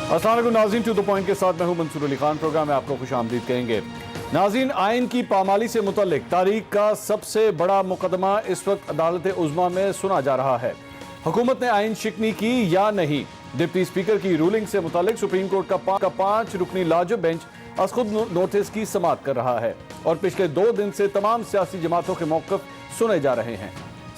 السلام علیکم ناظرین، ٹو دا پوائنٹ کے ساتھ میں ہوں منصور علی خان۔ پروگرام میں آپ کو خوش آمدید کہیں گے۔ ناظرین، آئین کی پامالی سے متعلق تاریخ کا سب سے بڑا مقدمہ اس وقت عدالت عظمیٰ میں سنا جا رہا ہے۔ حکومت نے آئین شکنی کی یا نہیں؟ ڈپٹی اسپیکر کی رولنگ سے متعلق سپریم کورٹ کا 5 رکنی لاجب بینچ از خود نوٹس کی سماعت کر رہا ہے اور پچھلے 2 دن سے تمام سیاسی جماعتوں کے موقف سنے جا رہے ہیں۔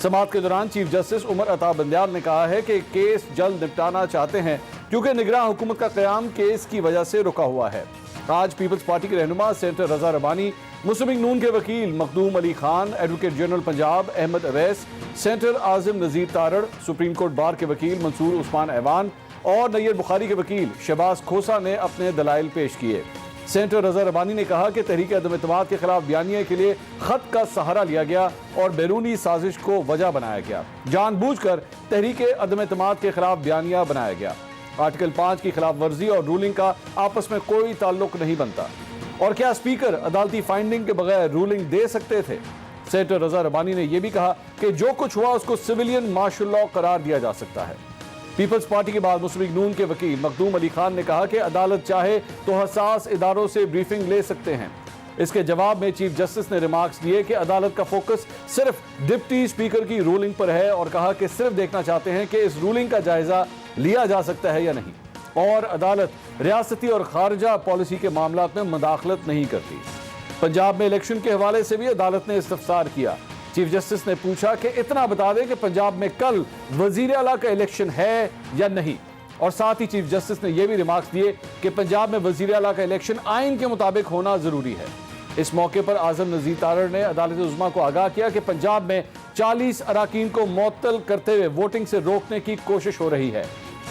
سماعت کے دوران چیف جسٹس عمر عطا بندیال نے کہا ہے کہ کیس جلد نپٹانا چاہتے ہیں کیونکہ نگراں حکومت کا قیام کیس کی وجہ سے رکا ہوا ہے۔ آج پیپلز پارٹی کے رہنما سینیٹر رضا ربانی، مسلم لیگ نون کے وکیل Makhdoom Ali Khan, advocate general Punjab Ahmad Awais, senator Azam Nazir Tarar, supreme court bar کے وکیل منصور عثمان ایوان اور نیر بخاری کے وکیل شہباز کھوسہ نے اپنے دلائل پیش کیے۔ سینیٹر رضا ربانی نے کہا کہ تحریک عدم اعتماد کے خلاف بیانیے کے لیے خط کا سہارا لیا گیا اور بیرونی سازش کو وجہ بنایا گیا۔ جان بوجھ کر تحریک عدم اعتماد کے خلاف بیانیہ بنایا گیا۔ آرٹیکل 5 کی خلاف ورزی اور رولنگ کا آپس میں کوئی تعلق نہیں بنتا۔ اور کیا اسپیکر عدالتی فائنڈنگ کے بغیر رولنگ دے سکتے تھے؟ سینیٹر رضا ربانی نے یہ بھی کہا کہ جو کچھ ہوا اس کو سویلین مارشل لاء قرار دیا جا سکتا ہے۔ پیپلز پارٹی کے بعد مسلم لیگ نون کے وکیل مخدوم علی خان نے کہا کہ عدالت چاہے تو حساس اداروں سے بریفنگ لے سکتے ہیں۔ اس کے جواب میں چیف جسٹس نے ریمارکس دیے کہ عدالت کا فوکس صرف ڈپٹی اسپیکر کی رولنگ پر ہے اور کہا کہ صرف دیکھنا چاہتے ہیں کہ اس رولنگ کا جائزہ لیا جا سکتا ہے یا نہیں، اور عدالت ریاستی اور خارجہ پالیسی کے معاملات میں مداخلت نہیں کرتی۔ پنجاب میں الیکشن کے حوالے سے بھی عدالت نے استفسار کیا۔ چیف جسٹس نے پوچھا کہ اتنا بتا دیں کہ پنجاب میں کل وزیر اعلیٰ کا الیکشن ہے یا نہیں، اور ساتھ ہی چیف جسٹس نے یہ بھی ریمارکس دیے کہ پنجاب میں وزیر اعلیٰ کا الیکشن آئین کے مطابق ہونا ضروری ہے۔ اس موقع پر اعظم نذیر تارڑ نے عدالت عظمیٰ کو آگاہ کیا کہ پنجاب میں 40 اراکین کو معطل کرتے ہوئے ووٹنگ سے روکنے کی کوشش ہو رہی ہے۔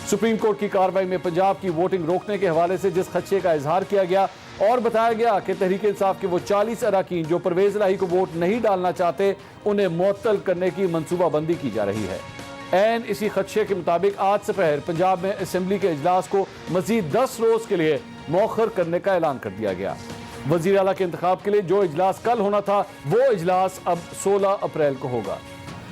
سپریم کورٹ کی کارروائی میں پنجاب کی ووٹنگ روکنے کے حوالے سے جس خدشے کا اظہار کیا گیا اور بتایا گیا کہ تحریک انصاف کے وہ 40 اراکین جو پرویز الہی کو ووٹ نہیں ڈالنا چاہتے انہیں معطل کرنے کی منصوبہ بندی کی جا رہی ہے۔ عین اسی خدشے کے مطابق آج سپہر پنجاب میں اسمبلی کے اجلاس کو مزید 10 روز کے لیے مؤخر کرنے کا اعلان کر دیا گیا۔ وزیر اعلیٰ کے انتخاب کے لیے جو اجلاس کل ہونا تھا وہ اجلاس اب 16 اپریل کو ہوگا۔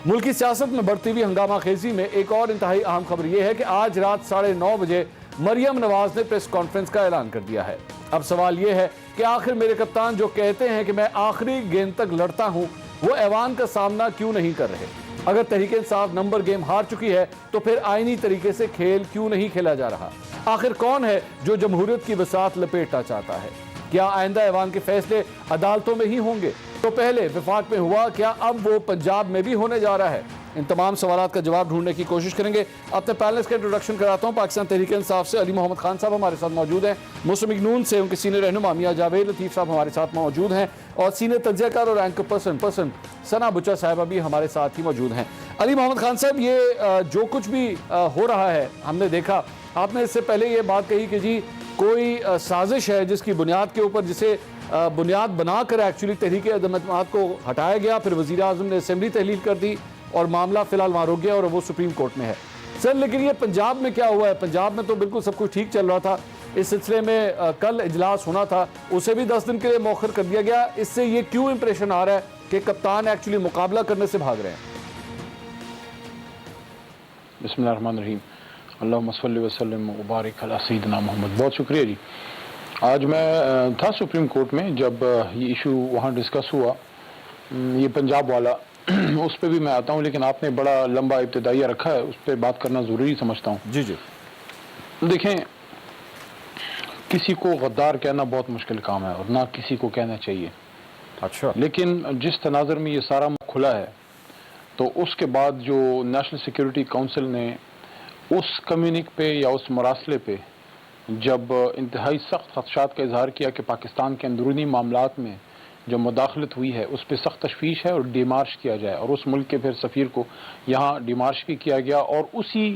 ملکی سیاست میں بڑھتی ہوئی ہنگامہ خیزی میں ایک اور انتہائی اہم خبر یہ ہے کہ آج رات 9:30 بجے مریم نواز نے پریس کانفرنس کا اعلان کر دیا ہے۔ اب سوال یہ ہے کہ آخر میرے کپتان جو کہتے ہیں کہ میں آخری گیند تک لڑتا ہوں وہ ایوان کا سامنا کیوں نہیں کر رہے؟ اگر تحریک انصاف نمبر گیم ہار چکی ہے تو پھر آئینی طریقے سے کھیل کیوں نہیں کھیلا جا رہا؟ آخر کون ہے جو جمہوریت کی بساط لپیٹنا چاہتا ہے؟ کیا آئندہ ایوان کے فیصلے عدالتوں میں ہی ہوں گے؟ تو پہلے وفاق میں ہوا، کیا اب وہ پنجاب میں بھی ہونے جا رہا ہے؟ ان تمام سوالات کا جواب ڈھونڈنے کی کوشش کریں گے۔ اپنے پینلسٹ کا انٹروڈکشن کراتا ہوں۔ پاکستان تحریک انصاف سے علی محمد خان صاحب ہمارے ساتھ موجود ہیں۔ مسلم لیگ نون سے ان کے سینئر رہنما میاں جاوید لطیف صاحب ہمارے ساتھ موجود ہیں، اور سینئر تجزیہ کار اور اینکر پرسن ثنا بچا صاحبہ بھی ہمارے ساتھ ہی موجود ہیں۔ علی محمد خان صاحب، یہ جو کچھ بھی ہو رہا ہے ہم نے دیکھا، آپ نے اس سے پہلے یہ بات کہی کہ جی کوئی سازش ہے جس کی بنیاد کے اوپر جسے بنیاد بنا کر ایکچولی تحریک عدم اعتماد کو ہٹایا گیا، پھر وزیر اعظم نے اسمبلی تحلیل کر دی اور معاملہ فی الحال وہاں رک گیا اور وہ سپریم کورٹ میں ہے۔ سر، لیکن یہ پنجاب میں کیا ہوا ہے؟ پنجاب میں تو بالکل سب کچھ ٹھیک چل رہا تھا، اس سلسلے میں کل اجلاس ہونا تھا، اسے بھی 10 دن کے لیے مؤخر کر دیا گیا۔ اس سے یہ کیوں امپریشن آ رہا ہے کہ کپتان ایکچولی مقابلہ کرنے سے بھاگ رہے ہیں؟ بسم اللہ الرحمن الرحیم، اللہم صلی وسلم وبارک علی سیدنا محمد۔ بہت شکریہ جی۔ آج میں تھا سپریم کورٹ میں جب یہ ایشو وہاں ڈسکس ہوا، یہ پنجاب والا، اس پہ بھی میں آتا ہوں، لیکن آپ نے بڑا لمبا ابتدائیہ رکھا ہے، اس پہ بات کرنا ضروری سمجھتا ہوں۔ جی دیکھیں، کسی کو غدار کہنا بہت مشکل کام ہے اور نہ کسی کو کہنا چاہیے۔ اچھا، لیکن جس تناظر میں یہ سارا کھلا ہے تو اس کے بعد جو نیشنل سیکیورٹی کونسل نے اس کمیونک پہ یا اس مراسلے پہ جب انتہائی سخت خدشات کا اظہار کیا کہ پاکستان کے اندرونی معاملات میں جو مداخلت ہوئی ہے اس پہ سخت تشویش ہے اور ڈیمارش کیا جائے، اور اس ملک کے پھر سفیر کو یہاں ڈیمارش بھی کیا گیا، اور اسی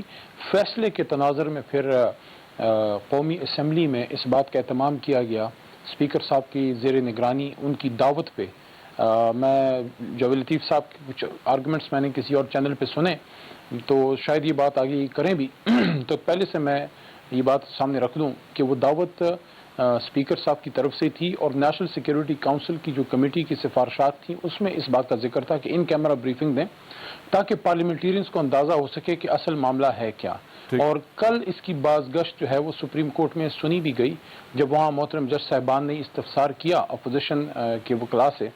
فیصلے کے تناظر میں پھر قومی اسمبلی میں اس بات کا اہتمام کیا گیا اسپیکر صاحب کی زیر نگرانی ان کی دعوت پہ۔ میں جاوید لطیف صاحب کے کچھ آرگومنٹس میں نے کسی اور چینل پہ سنے تو شاید یہ بات آگے کریں بھی تو پہلے سے میں یہ بات سامنے رکھ دوں کہ وہ دعوت اسپیکر صاحب کی طرف سے تھی اور نیشنل سیکیورٹی کونسل کی جو کمیٹی کی سفارشات تھیں اس میں اس بات کا ذکر تھا کہ ان کیمرہ بریفنگ دیں تاکہ پارلیمنٹیرینز کو اندازہ ہو سکے کہ اصل معاملہ ہے کیا. اور کل اس کی بازگشت جو ہے وہ سپریم کورٹ میں سنی بھی گئی جب وہاں محترم جج صاحبان نے استفسار کیا اپوزیشن کے وکلاء سے.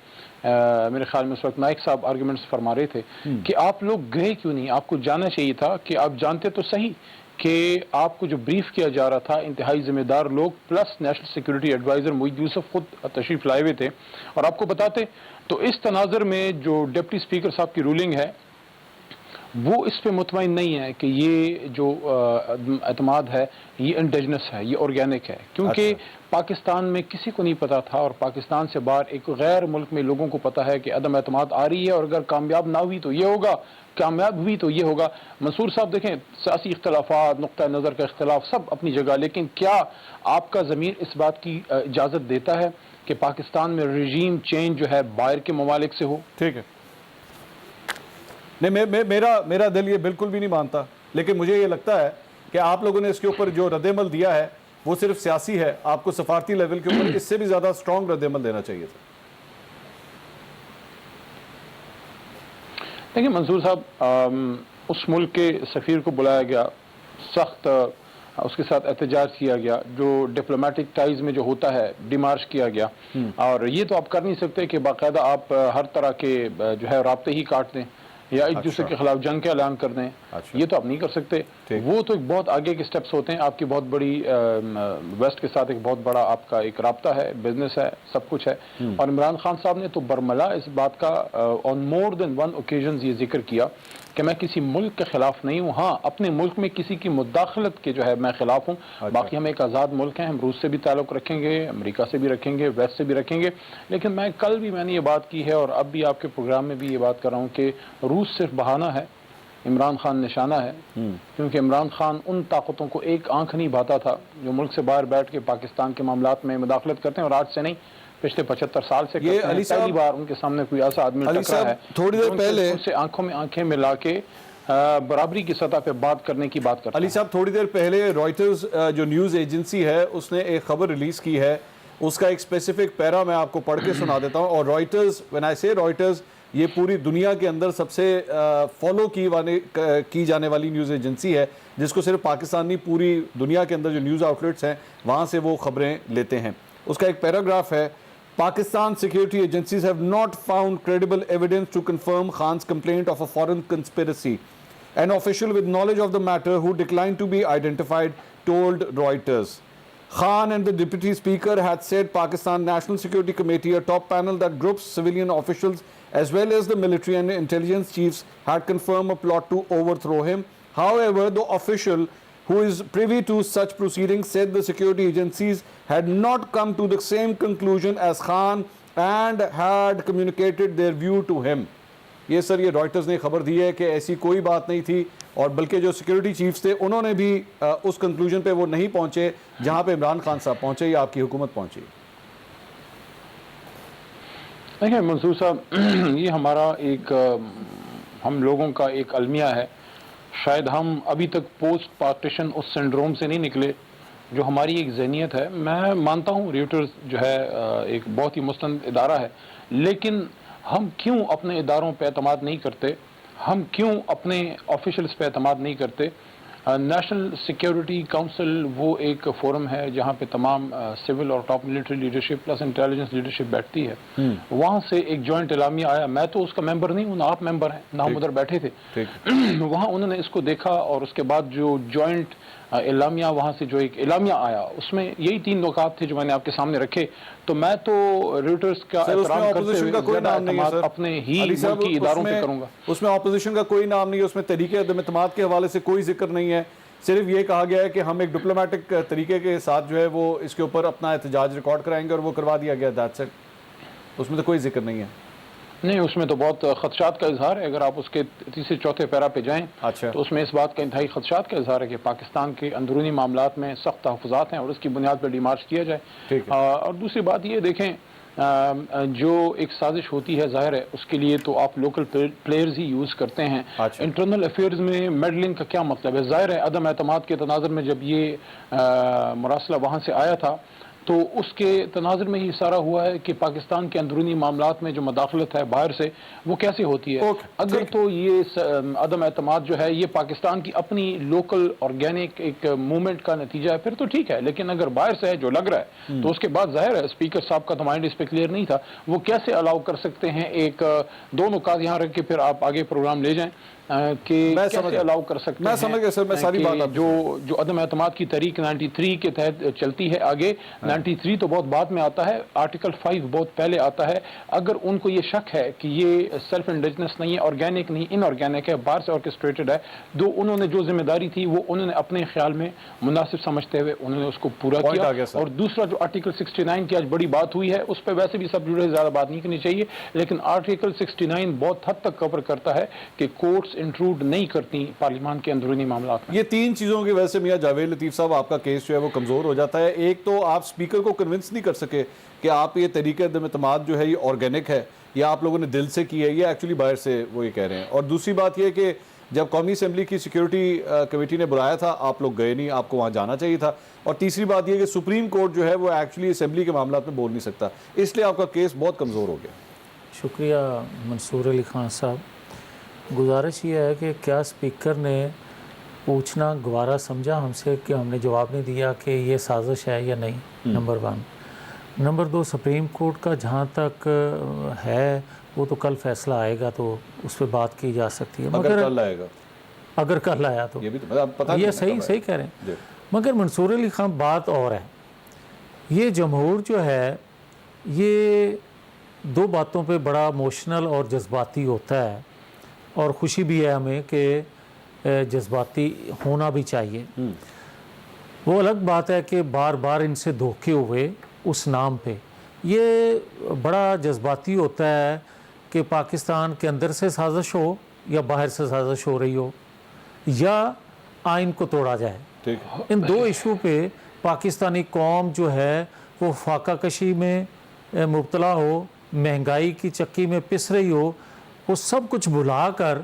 میرے خیال میں اس وقت نائک صاحب آرگومنٹس فرما رہے تھے کہ آپ لوگ گئے کیوں نہیں, آپ کو جانا چاہیے تھا کہ آپ جانتے تو صحیح کہ آپ کو جو بریف کیا جا رہا تھا انتہائی ذمہ دار لوگ پلس نیشنل سیکورٹی ایڈوائزر محی یوسف خود تشریف لائے ہوئے تھے اور آپ کو بتاتے. تو اس تناظر میں جو ڈپٹی اسپیکر صاحب کی رولنگ ہے وہ اس پہ مطمئن نہیں ہے کہ یہ جو اعتماد ہے یہ انڈیجنس ہے, یہ آرگینک ہے, کیونکہ پاکستان میں کسی کو نہیں پتا تھا اور پاکستان سے باہر ایک غیر ملک میں لوگوں کو پتا ہے کہ عدم اعتماد آ رہی ہے اور اگر کامیاب نہ ہوئی تو یہ ہوگا, کامیاب ہوئی تو یہ ہوگا. منصور صاحب دیکھیں سیاسی اختلافات, نقطہ نظر کا اختلاف سب اپنی جگہ, لیکن کیا آپ کا ضمیر اس بات کی اجازت دیتا ہے کہ پاکستان میں رژیم چینج جو ہے باہر کے ممالک سے ہو؟ ٹھیک ہے, نہیں میرا دل یہ بالکل بھی نہیں مانتا, لیکن مجھے یہ لگتا ہے کہ آپ لوگوں نے اس کے اوپر جو رد عمل دیا ہے وہ صرف سیاسی ہے. آپ کو سفارتی لیول کے اوپر اس سے بھی زیادہ سٹرونگ رد عمل دینا چاہیے تھا. دیکھیں منصور صاحب, اس ملک کے سفیر کو بلایا گیا, سخت اس کے ساتھ احتجاج کیا گیا, جو ڈپلومیٹک ٹائز میں جو ہوتا ہے ڈیمارش کیا گیا, اور یہ تو آپ کر نہیں سکتے کہ باقاعدہ آپ ہر طرح کے جو ہے رابطے ہی کاٹ دیں یا ایک دوسرے کے خلاف جنگ کا اعلان کر دیں, یہ تو آپ نہیں کر سکتے. وہ تو ایک بہت آگے کے سٹیپس ہوتے ہیں. آپ کی بہت بڑی ویسٹ کے ساتھ ایک بہت بڑا آپ کا ایک رابطہ ہے, بزنس ہے, سب کچھ ہے. اور عمران خان صاحب نے تو برملا اس بات کا آن مور دین ون اوکیزنز یہ ذکر کیا کہ میں کسی ملک کے خلاف نہیں ہوں, ہاں اپنے ملک میں کسی کی مداخلت کے جو ہے میں خلاف ہوں. باقی ہم ایک آزاد ملک ہیں, ہم روس سے بھی تعلق رکھیں گے, امریکہ سے بھی رکھیں گے, ویسٹ سے بھی رکھیں گے. لیکن میں نے یہ بات کی ہے اور اب بھی آپ کے پروگرام میں بھی یہ بات کر رہا ہوں کہ روس صرف بہانہ ہے, عمران خان نشانہ ہے. کیونکہ عمران خان ان طاقتوں کو ایک آنکھ نہیں بھاتا تھا جو ملک سے باہر بیٹھ کے پاکستان کے معاملات میں مداخلت کرتے ہیں, اور آج سے نہیں پچھلے 75 سال سے کرتے ہیں. پہلی بار ان کے سامنے کوئی ایسا آدمی ٹکرا ہے تھوڑی دیر پہلے ان سے آنکھوں میں آنکھیں ملا کے برابری کی سطح پہ بات کرنے کی بات کرتے ہیں. علی صاحب تھوڑی دیر پہلے رائٹرز جو نیوز ایجنسی ہے اس نے ایک خبر ریلیز کی ہے, اس کا ایک اسپیسیفک پیرا میں آپ کو پڑھ کے سنا دیتا ہوں. اور writers, when I say writers, یہ پوری دنیا کے اندر سب سے فالو کی جانے والی نیوز ایجنسی ہے, جس کو صرف پاکستان نہیں پوری دنیا کے اندر جو نیوز آؤٹ لیٹس ہیں وہاں سے وہ خبریں لیتے ہیں. اس کا ایک پیراگراف ہے, Pakistan security agencies have not found credible evidence to confirm Khan's complaint of a foreign conspiracy. An official with knowledge of the matter who declined to be identified told Reuters. Khan and the deputy speaker had said Pakistan National Security Committee, a top panel that groups civilian officials as well as the military and intelligence chiefs, had confirmed a plot to overthrow him. However, the official who is privy to such proceedings said the security agencies had not come to the same conclusion as Khan and had communicated their view to him. یہ سر یہ writers نے خبر دی ہے کہ ایسی کوئی بات نہیں تھی, اور بلکہ جو سیکیورٹی چیفز تھے انہوں نے بھی اس کنکلوژن پہ وہ نہیں پہنچے جہاں پہ عمران خان صاحب پہنچے یا آپ کی حکومت پہنچی. دیکھیں منصور صاحب, یہ ہمارا ایک ہم لوگوں کا ایک المیہ ہے. شاید ہم ابھی تک پوسٹ پارٹیشن اس سنڈروم سے نہیں نکلے جو ہماری ایک ذہنیت ہے. میں مانتا ہوں ریوٹرز جو ہے ایک بہت ہی مستند ادارہ ہے, لیکن ہم کیوں اپنے اداروں پہ اعتماد نہیں کرتے, ہم کیوں اپنے آفیشلز پہ اعتماد نہیں کرتے. نیشنل سیکیورٹی کونسل وہ ایک فورم ہے جہاں پہ تمام سول اور top military leadership plus intelligence leadership بیٹھتی ہے. وہاں سے ایک جوائنٹ اعلامیہ آیا, میں تو اس کا ممبر نہیں ہوں, نہ آپ ممبر ہیں, نہ ہم ادھر بیٹھے تھے. وہاں انہوں نے اس کو دیکھا اور اس کے بعد جو جوائنٹ اعلامیہ وہاں سے جو ایک اعلامیہ آیا اس میں یہی 3 نکات تھے جو میں نے آپ کے سامنے رکھے. تو میں تو ریوٹرز کا احترام کرتے ہوئے اعتماد اپنے ہی ملکی اداروں پہ کروں گا. اس میں اپوزیشن کا کوئی نام نہیں ہے, اس میں تحریک عدم اعتماد کے حوالے سے کوئی ذکر نہیں ہے. صرف یہ کہا گیا ہے کہ ہم ایک ڈپلومیٹک طریقے کے ساتھ جو ہے وہ اس کے اوپر اپنا احتجاج ریکارڈ کرائیں گے, اور وہ کروا دیا گیا. That's it. اس میں تو کوئی ذکر نہیں ہے. نہیں, اس میں تو بہت خدشات کا اظہار ہے. اگر آپ اس کے 3-4 پیرا پہ جائیں تو اس میں اس بات کا انتہائی خدشات کا اظہار ہے کہ پاکستان کے اندرونی معاملات میں سخت تحفظات ہیں اور اس کی بنیاد پر ڈیمارچ کیا جائے. اور دوسری بات یہ دیکھیں, جو ایک سازش ہوتی ہے ظاہر ہے اس کے لیے تو آپ لوکل پلیئرز ہی یوز کرتے ہیں. انٹرنل افیئرز میں میڈلنگ کا کیا مطلب ہے؟ ظاہر ہے عدم اعتماد کے تناظر میں جب یہ مراسلہ وہاں سے آیا تھا تو اس کے تناظر میں یہ اشارہ ہوا ہے کہ پاکستان کے اندرونی معاملات میں جو مداخلت ہے باہر سے وہ کیسے ہوتی ہے. اگر تو یہ عدم اعتماد جو ہے یہ پاکستان کی اپنی لوکل آرگینک ایک موومنٹ کا نتیجہ ہے پھر تو ٹھیک ہے, لیکن اگر باہر سے ہے جو لگ رہا ہے تو اس کے بعد ظاہر ہے اسپیکر صاحب کا تو مائنڈ اس پہ کلیئر نہیں تھا. وہ کیسے الاؤ کر سکتے ہیں ایک دو نکات یہاں رکھ کے پھر آپ آگے پروگرام لے جائیں کہ کیسے الاؤ کر سکتے ہیں جو عدم اعتماد کی تحریک 93 کے تحت چلتی ہے آگے. 93 تو بہت بعد میں آتا ہے, آرٹیکل 5 بہت پہلے آتا ہے. اگر ان کو یہ شک ہے کہ یہ سیلف انڈیجنس نہیں ہے, آرگینک نہیں, ان آرگینک ہے, باہر سے آرکسٹریٹڈ ہے, انہوں نے جو ذمہ داری تھی وہ انہوں نے اپنے خیال میں مناسب سمجھتے ہوئے انہوں نے اس کو پورا کیا. اور دوسرا جو آرٹیکل 69 کی آج بڑی بات ہوئی ہے اس پہ ویسے بھی سب جڑے زیادہ بات نہیں کرنی چاہیے, لیکن آرٹیکل 69 بہت حد تک کور کرتا ہے کہ کورٹس انٹروڈ نہیں کرتی پارلیمان کے اندرونی معاملات میں. یہ تین چیزوں کی وجہ سے میاں جاوید لطیف صاحب آپ کا کیس جو ہے وہ کمزور ہو جاتا ہے. ایک تو آپ اسپیکر کو کنونس نہیں کر سکے کہ آپ یہ طریقہ عدم اعتماد جو ہے یہ آرگینک ہے یا آپ لوگوں نے دل سے کی ہے, یہ ایکچولی باہر سے وہ یہ کہہ رہے ہیں. اور دوسری بات یہ کہ جب قومی اسمبلی کی سیکیورٹی کمیٹی نے بلایا تھا آپ لوگ گئے نہیں, آپ کو وہاں جانا چاہیے تھا. اور تیسری بات یہ کہ سپریم کورٹ جو ہے وہ ایکچولی اسمبلی کے معاملات میں بول نہیں سکتا, اس لیے آپ کا کیس بہت کمزور ہو گیا. شکریہ منصور علی خان صاحب. گزارش یہ ہے کہ کیا اسپیکر نے پوچھنا گوارا سمجھا ہم سے کہ ہم نے جواب نہیں دیا کہ یہ سازش ہے یا نہیں, نمبر 1. نمبر 2, سپریم کورٹ کا جہاں تک ہے وہ تو کل فیصلہ آئے گا تو اس پہ بات کی جا سکتی ہے. اگر کل آئے گا, اگر کل آیا تو یہ بھی تو پتہ یہ صحیح کہہ رہے ہیں. مگر منصور علی خان بات اور ہے, یہ جمہور جو ہے یہ دو باتوں پہ بڑا ایموشنل اور جذباتی ہوتا ہے, اور خوشی بھی ہے ہمیں کہ جذباتی ہونا بھی چاہیے. وہ الگ بات ہے کہ بار بار ان سے دھوکے ہوئے اس نام پہ. یہ بڑا جذباتی ہوتا ہے کہ پاکستان کے اندر سے سازش ہو یا باہر سے سازش ہو رہی ہو یا آئین کو توڑا جائے. ان دو ایشو پہ پاکستانی قوم جو ہے وہ فاقہ کشی میں مبتلا ہو, مہنگائی کی چکی میں پس رہی ہو, وہ سب کچھ بھلا کر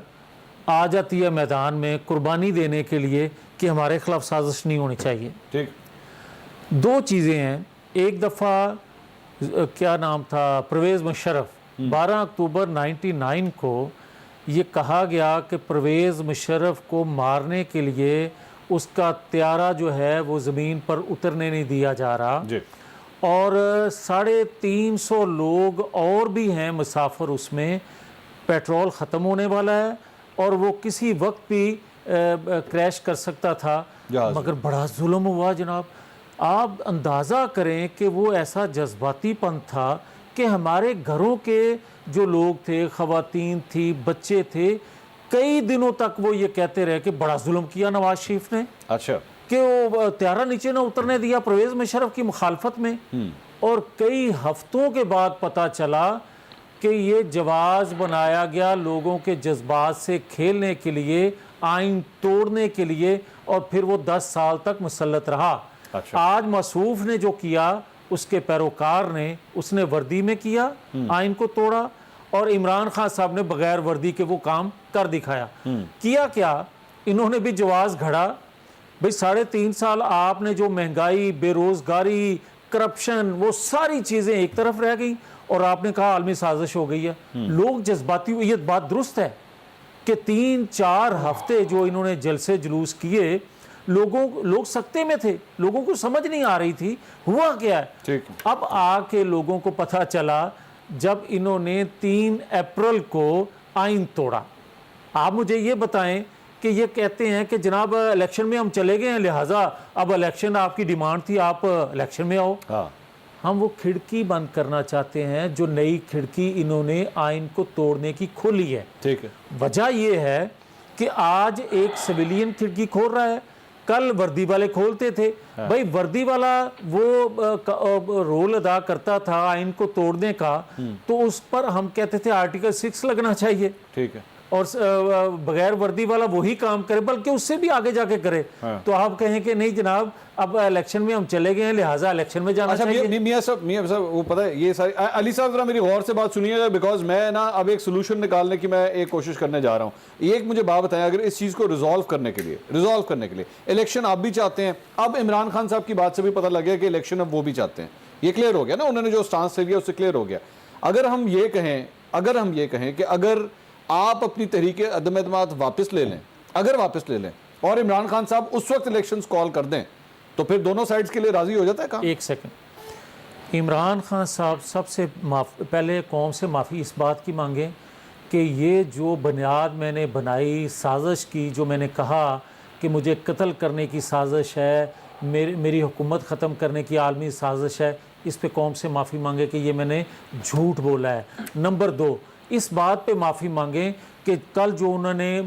آ جاتی ہے میدان میں قربانی دینے کے لیے کہ ہمارے خلاف سازش نہیں ہونی چاہیے. دو چیزیں ہیں. ایک دفعہ کیا نام تھا, پرویز مشرف, 12 اکتوبر 99 کو یہ کہا گیا کہ پرویز مشرف کو مارنے کے لیے اس کا طیارہ جو ہے وہ زمین پر اترنے نہیں دیا جا رہا, اور 350 لوگ اور بھی ہیں مسافر اس میں. پیٹرول ختم ہونے والا ہے اور وہ کسی وقت بھی کریش کر سکتا تھا, مگر بڑا ظلم ہوا جناب. آپ اندازہ کریں کہ وہ ایسا جذباتی پن تھا کہ ہمارے گھروں کے جو لوگ تھے, خواتین تھی, بچے تھے, کئی دنوں تک وہ یہ کہتے رہے کہ بڑا ظلم کیا نواز شریف نے, اچھا کہ وہ طیارہ نیچے نہ اترنے دیا پرویز مشرف کی مخالفت میں. اور کئی ہفتوں کے بعد پتہ چلا کہ یہ جواز بنایا گیا لوگوں کے جذبات سے کھیلنے کے لیے, آئین توڑنے کے لیے, اور پھر وہ 10 سال تک مسلط رہا. آج مصروف نے جو کیا اس کے پیروکار نے, اس نے وردی میں کیا, آئین کو توڑا, اور عمران خان صاحب نے بغیر وردی کے وہ کام کر دکھایا. کیا انہوں نے بھی جواز گھڑا. بھئی 3.5 سال آپ نے جو مہنگائی, بے روزگاری, کرپشن, وہ ساری چیزیں ایک طرف رہ گئیں, اور آپ نے کہا عالمی سازش ہو گئی ہے. لوگ جذباتی ہوئے. یہ بات درست ہے کہ 3-4 ہفتے جو انہوں نے جلسے جلوس کیے, لوگ سکتے میں تھے, لوگوں کو سمجھ نہیں آ رہی تھی ہوا کیا ہے. اب آ کے لوگوں کو پتہ چلا جب انہوں نے 3 اپریل کو آئین توڑا. آپ مجھے یہ بتائیں کہ یہ کہتے ہیں کہ جناب الیکشن میں ہم چلے گئے ہیں, لہٰذا اب الیکشن آپ کی ڈیمانڈ تھی, آپ الیکشن میں آؤ. ہم وہ کھڑکی بند کرنا چاہتے ہیں جو نئی کھڑکی انہوں نے آئین کو توڑنے کی کھولی ہے. وجہ یہ ہے کہ آج ایک سویلین کھڑکی کھول رہا ہے, کل وردی والے کھولتے تھے. بھائی وردی والا وہ رول ادا کرتا تھا آئین کو توڑنے کا, تو اس پر ہم کہتے تھے آرٹیکل 6 لگنا چاہیے. اور بغیر وردی والا وہی کام کرے بلکہ اس سے بھی آگے جا کے کرے تو آپ کہیں کہ نہیں جناب اب الیکشن میں ہم چلے گئے ہیں لہٰذا الیکشن میں جانا چاہیے. میاں صاحب وہ پتہ ہے یہ ساری علی صاحب ذرا میری غور سے بات سنیے گا بیکاز میں نا اب ایک سولوشن نکالنے کی میں ایک کوشش کرنے جا رہا ہوں. ایک مجھے بات بتائیں اگر اس چیز کو ریزالو کرنے کے لیے الیکشن آپ بھی چاہتے ہیں, اب عمران خان صاحب کی بات سے بھی پتہ لگ گیا کہ الیکشن اب وہ بھی چاہتے ہیں, یہ کلیئر ہو گیا نا, انہوں نے جو سٹانس لیا اس سے کلیئر ہو گیا. اگر ہم یہ کہیں کہ اگر آپ اپنی تحریک عدم اعتماد واپس لے لیں اور عمران خان صاحب اس وقت الیکشنز کال کر دیں تو پھر دونوں سائڈز کے لیے راضی ہو جاتا ہے کام؟ ایک سیکنڈ, عمران خان صاحب سب سے پہلے قوم سے معافی اس بات کی مانگیں کہ یہ جو بنیاد میں نے بنائی سازش کی, جو میں نے کہا کہ مجھے قتل کرنے کی سازش ہے, میری حکومت ختم کرنے کی عالمی سازش ہے, اس پہ قوم سے معافی مانگے کہ یہ میں نے جھوٹ بولا ہے. نمبر 2, اس بات پہ معافی مانگیں کہ کل جو انہوں نے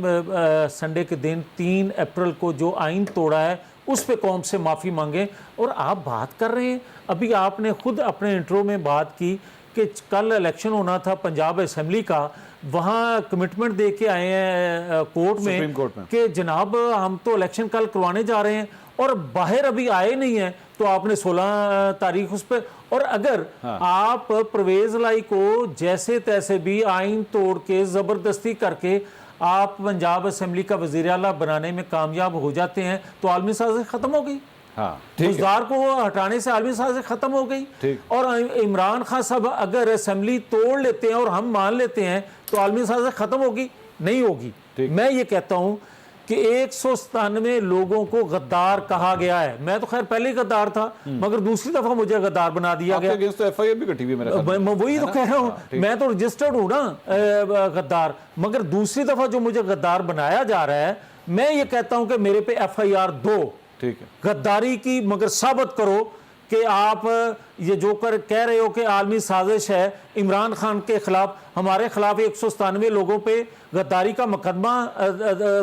سنڈے کے دن 3 اپریل کو جو آئین توڑا ہے اس پہ قوم سے معافی مانگیں. اور آپ بات کر رہے ہیں, ابھی آپ نے خود اپنے انٹرو میں بات کی کہ کل الیکشن ہونا تھا پنجاب اسمبلی کا, وہاں کمٹمنٹ دے کے آئے ہیں کورٹ میں کہ جناب ہم تو الیکشن کل کروانے جا رہے ہیں اور باہر ابھی آئے نہیں ہیں, تو آپ نے 16 تاریخ اس پہ. اور اگر آپ پرویز لائی کو جیسے تیسے بھی آئین توڑ کے زبردستی کر کے آپ پنجاب اسمبلی کا وزیر اعلیٰ بنانے میں کامیاب ہو جاتے ہیں تو عالمی سازش ختم ہو گئی, بزدار کو ہٹانے سے عالمی سازش ختم ہو گئی. اور عمران خان صاحب اگر اسمبلی توڑ لیتے ہیں اور ہم مان لیتے ہیں تو عالمی سازش ختم ہوگی؟ نہیں ہوگی. میں یہ کہتا ہوں کہ 197 لوگوں کو غدار کہا گیا ہے. میں تو خیر پہلے ہی غدار تھا مگر دوسری دفعہ مجھے غدار بنا دیا گیا. میں وہی تو کہہ رہا ہوں, میں تو رجسٹرڈ ہوں نا غدار, مگر دوسری دفعہ جو مجھے غدار بنایا جا رہا ہے, میں یہ کہتا ہوں کہ میرے پہ FIR 2 غداری کی, مگر ثابت کرو کہ آپ یہ جو کہہ رہے ہو کہ عالمی سازش ہے عمران خان کے خلاف, ہمارے خلاف 197 لوگوں پہ غداری کا مقدمہ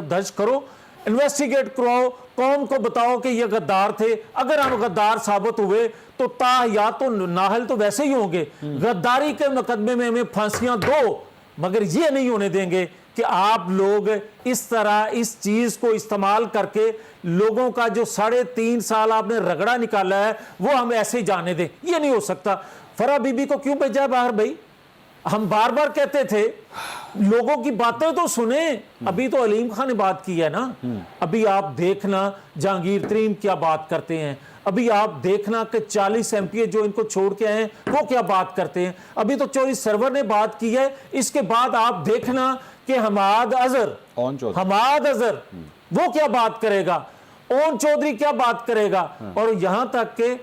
درج کرو, انویسٹیگیٹ کرواؤ, قوم کو بتاؤ کہ یہ غدار تھے. اگر ہم غدار ثابت ہوئے تو یا تو نااہل تو ویسے ہی ہوں گے, غداری کے مقدمے میں ہمیں پھانسیاں دو, مگر یہ نہیں ہونے دیں گے کہ آپ لوگ اس طرح اس چیز کو استعمال کر کے لوگوں کا جو 3.5 سال آپ نے رگڑا نکالا ہے وہ ہم ایسے ہی جانے دیں. یہ نہیں ہو سکتا. فرح بی بی کو کیوں بھیجا ہے باہر بھائی؟ ہم بار بار کہتے تھے لوگوں کی باتیں تو سنیں. ابھی تو علیم خان نے بات کی ہے نا, ابھی آپ دیکھنا جہانگیر ترین کیا بات کرتے ہیں, ابھی آپ دیکھنا کہ 40 MP جو ان کو چھوڑ کے آئے ہیں وہ کیا بات کرتے ہیں, ابھی تو چوری سرور نے بات کی ہے. اس کے بعد آپ دیکھنا کہ حماد اظہر وہ کیا بات کرے گا, اون چودھری کیا بات کرے گا. اور یہاں تک کہ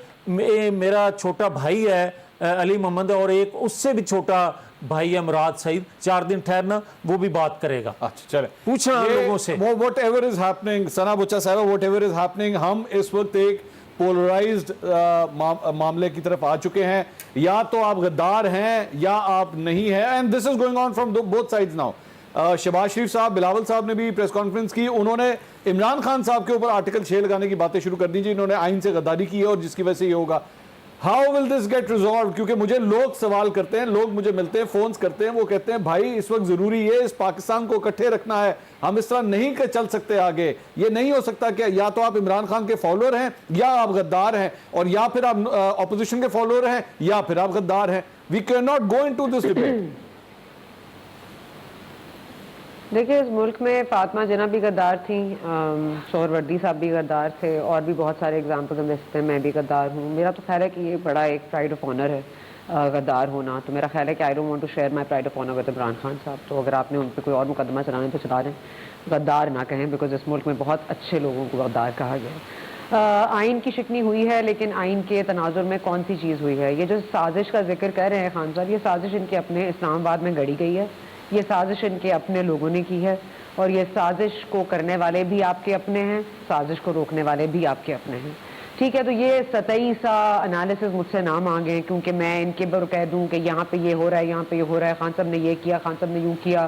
میرا چھوٹا بھائی ہے علی محمد اور ایک اس سے بھی چھوٹا بھائی ہے مراد سعید, 4 دن ٹھہرنا وہ بھی بات کرے گا. اچھا چلے پوچھنا لوگوں سے واٹ ایور از ہیپننگ. ثنا بچہ صاحبہ واٹ ایور از ہیپننگ, ہم اس وقت ایک پولرائزڈ معاملے کی طرف آ چکے ہیں. یا تو آپ غدار ہیں یا آپ نہیں ہیں, and this is going on from both sides now. Shehbaz Sharif صاحب, بلاول صاحب نے بھی پریس کانفرنس کی, انہوں نے عمران خان صاحب کے اوپر آرٹیکل 6 لگانے کی باتیں شروع کر دی جی, انہوں نے آئین سے غداری کی ہے اور جس کی وجہ سے یہ ہوگا. How will this get resolved? کیونکہ مجھے لوگ سوال کرتے ہیں, لوگ مجھے ملتے ہیں, فونز کرتے ہیں, وہ کہتے ہیں بھائی اس وقت ضروری ہے اس پاکستان کو اکٹھے رکھنا ہے, ہم اس طرح نہیں چل سکتے آگے. یہ نہیں ہو سکتا کہ یا تو آپ عمران خان کے فالوور ہیں یا آپ غدار ہیں, اور یا پھر آپ اپوزیشن کے فالوور ہیں یا پھر آپ غدار ہیں. We can not go into this debate. دیکھیے اس ملک میں فاطمہ جناح بھی غدار تھیں, سہروردی صاحب بھی غدار تھے, اور بھی بہت سارے ایگزامپل ہم دے سکتے ہیں. میں بھی غدار ہوں. میرا تو خیال ہے کہ یہ بڑا ایک پرائڈ آف آنر ہے غدار ہونا. تو میرا خیال ہے کہ I don't want to share my pride of honour with Imran Khan صاحب. تو اگر آپ نے ان پہ کوئی اور مقدمہ چلانے تو چلا رہے ہیں, غدار نہ کہیں, بیکاز اس ملک میں بہت اچھے لوگوں کو غدار کہا گیا. آئین کی شکنی ہوئی ہے, لیکن آئین کے تناظر میں کون سی چیز ہوئی ہے؟ یہ جو سازش کا ذکر کر رہے ہیں خان صاحب, یہ سازش ان کے اپنے اسلام آباد میں گڑی گئی ہے, یہ سازش ان کے اپنے لوگوں نے کی ہے, اور یہ سازش کو کرنے والے بھی آپ کے اپنے ہیں, سازش کو روکنے والے بھی آپ کے اپنے ہیں. ٹھیک ہے, تو یہ سطحی سا انالیسس مجھ سے نہ مانگیں, کیونکہ میں ان کے بر کہہ دوں کہ یہاں پہ یہ ہو رہا ہے, یہاں پہ یہ ہو رہا ہے, خان صاحب نے یہ کیا, خان صاحب نے یوں کیا,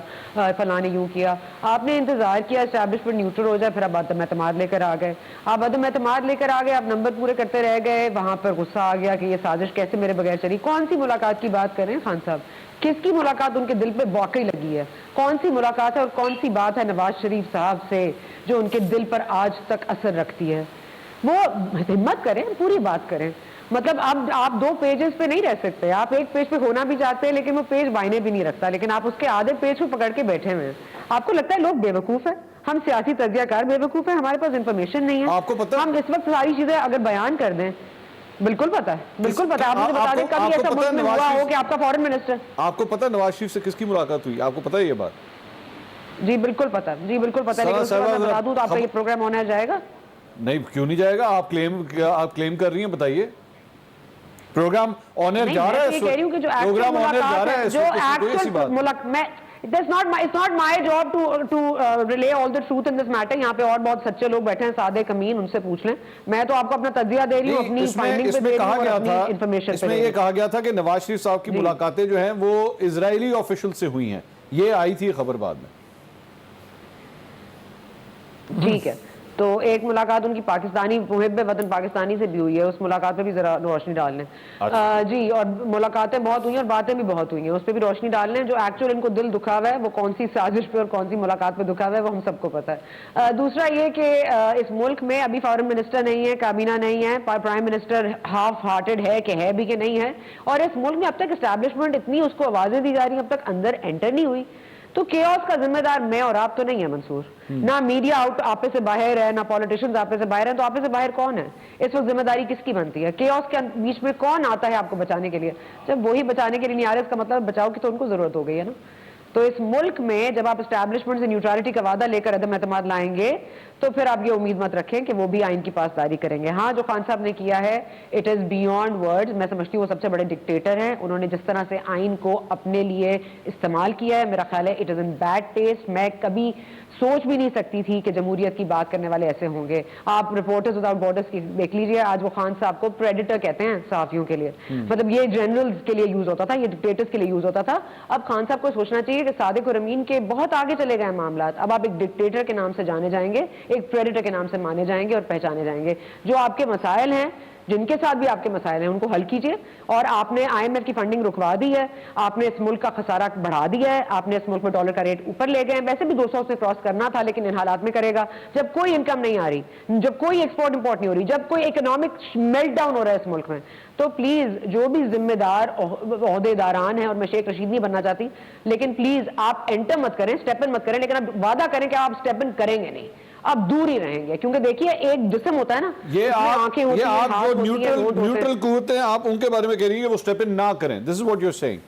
فلاں نے یوں کیا. آپ نے انتظار کیا اسٹیبلشمنٹ نیوٹرل ہو جائے, پھر آپ عدم اعتماد لے کر آ گئے. آپ عدم اعتماد لے کر آ گئے, آپ نمبر پورے کرتے رہ گئے, وہاں پر غصہ آ گیا کہ یہ سازش کیسے میرے بغیر چلی. کون سی ملاقات کی بات کر رہے ہیں خان صاحب؟ کس کی ملاقات ان کے دل پہ واقعی لگی ہے؟ کون سی ملاقات ہے اور کون سی بات ہے نواز شریف صاحب سے جو ان کے دل پر آج تک اثر رکھتی ہے؟ وہ ہمت کریں, پوری بات کریں. مطلب اب آپ 2 پیجز پہ نہیں رہ سکتے, آپ ایک پیج پہ ہونا بھی چاہتے ہیں لیکن وہ پیج وائنے بھی نہیں رکھتا, لیکن آپ اس کے آدھے پیج کو پکڑ کے بیٹھے ہوئے ہیں. آپ کو لگتا ہے لوگ بے وقوف ہیں, ہم سیاسی تجزیہ کار بے وقوف ہیں, ہمارے پاس انفارمیشن نہیں ہے. آپ کو پتہ ہم اس وقت ساری چیزیں اگر بیان کر دیں, بالکل پتا ہے, بالکل پتا ہے. آپ مجھے بتا دیں کبھی ایسا ملک میں ہوا ہو کہ آپ کا فارن منسٹر, آپ کو پتہ نواز شریف سے کس کی ملاقات ہوئی؟ آپ کو پتہ ہے یہ بات؟ جی بالکل پتا, جی بالکل پتا, لیکن اس کے بعد میں بتا دوں تو آپ کا یہ پروگرام ہونا جائے گا. نہیں, کیوں نہیں جائے گا؟ آپ کلیم کر رہی ہیں, بتائیے. پروگرام آنر جا رہا ہے, یہ کہہ رہی ہوں کہ جو پروگرام آنر جا رہا ہے, جو ایکچوئل میں it's not my job to relay all the truth in this matter. یہاں پہ اور بہت سچے لوگ بیٹھے ہیں, سادے کمین, ان سے پوچھ لیں. میں تو آپ کو اپنا تجزیہ دے رہی ہوں, اپنی فائنڈنگ پہ دے رہی ہوں اور اپنی انفارمیشن پہ. اس میں یہ کہا گیا تھا کہ نواز شریف صاحب کی ملاقاتیں جو ہیں وہ اسرائیلی آفیشل سے ہوئی ہیں, یہ آئی تھی خبر بعد میں. ٹھیک ہے, تو ایک ملاقات ان کی پاکستانی محب وطن پاکستانی سے بھی ہوئی ہے, اس ملاقات پہ بھی ذرا روشنی ڈال لیں. جی, اور ملاقاتیں بہت ہوئی ہیں اور باتیں بھی بہت ہوئی ہیں, اس پہ بھی روشنی ڈال لیں. جو ایکچوئل ان کو دل دکھا ہوا ہے وہ کون سی سازش پہ اور کون سی ملاقات پہ دکھا ہوا ہے وہ ہم سب کو پتا ہے. دوسرا یہ کہ اس ملک میں ابھی فارن منسٹر نہیں ہے, کابینہ نہیں ہے, پرائم منسٹر ہاف ہارٹڈ ہے کہ ہے بھی کہ نہیں ہے, اور اس ملک میں اب تک اسٹیبلشمنٹ اتنی اس کو آوازیں دی جا رہی ہیں, اب تک اندر انٹر نہیں ہوئی. تو کیوس کا ذمہ دار میں اور آپ تو نہیں ہے منصور, نہ میڈیا آپے سے باہر ہے, نہ پولیٹیشنز آپے سے باہر ہیں. تو آپے سے باہر کون ہے اس وقت؟ ذمہ داری کس کی بنتی ہے؟ کیوس کے بیچ میں کون آتا ہے آپ کو بچانے کے لیے؟ جب وہی بچانے کے لیے نہیں آ رہے, اس کا مطلب بچاؤ کی تو ان کو ضرورت ہو گئی ہے نا. تو اس ملک میں جب آپ اسٹیبلشمنٹ سے نیوٹرلٹی کا وعدہ لے کر عدم اعتماد لائیں گے تو پھر آپ یہ امید مت رکھیں کہ وہ بھی آئین کی پاسداری کریں گے. ہاں, جو خان صاحب نے کیا ہے اٹ از بیونڈ ورڈز. میں سمجھتی ہوں وہ سب سے بڑے ڈکٹیٹر ہیں. انہوں نے جس طرح سے آئین کو اپنے لیے استعمال کیا ہے, میرا خیال ہے it is in bad taste. میں کبھی سوچ بھی نہیں سکتی تھی کہ جمہوریت کی بات کرنے والے ایسے ہوں گے. آپ رپورٹرز وداؤٹ بارڈرز کی دیکھ لیجیے, آج وہ خان صاحب کو پریڈیٹر کہتے ہیں صحافیوں کے لیے. مطلب یہ جنرلز کے لیے یوز ہوتا تھا, یہ ڈکٹیٹرز کے لیے یوز ہوتا تھا. اب خان صاحب کو سوچنا چاہیے کہ صادق اور امین کے بہت آگے چلے گئے معاملات. اب آپ ایک ڈکٹیٹر کے نام سے جانے جائیں گے, ایک پریڈیٹر کے نام سے مانے جائیں گے اور پہچانے جائیں گے. جو آپ کے مسائل ہیں, جن کے ساتھ بھی آپ کے مسائل ہیں, ان کو حل کیجیے. اور آپ نے آئی ایم ایف کی فنڈنگ رکوا دی ہے, آپ نے اس ملک کا خسارہ بڑھا دیا ہے, آپ نے اس ملک میں ڈالر کا ریٹ اوپر لے گئے. ویسے بھی 200 سے کراس کرنا تھا, لیکن ان حالات میں کرے گا جب کوئی انکم نہیں آ رہی, جب کوئی ایکسپورٹ امپورٹ نہیں ہو رہی, جب کوئی اکنامک میلٹ ڈاؤن ہو رہا ہے اس ملک میں. تو پلیز جو بھی ذمہ دار عہدے داران ہیں, اور میں شیخ رشید نہیں بننا چاہتی, لیکن پلیز آپ انٹر مت کریں, اسٹیپ ان مت کریں, لیکن اب وعدہ کریں کہ آپ اسٹیپ ان کریں گے نہیں, آپ دور ہی رہیں گے. کیونکہ دیکھیے ایک جسم ہوتا ہے نا, یہ آپ جو نیوٹرل قوتیں ہیں, آپ ان کے بارے میں کہہ رہی ہیں کہ وہ اسٹیپ ان نہ کریں. This is what you are seeing.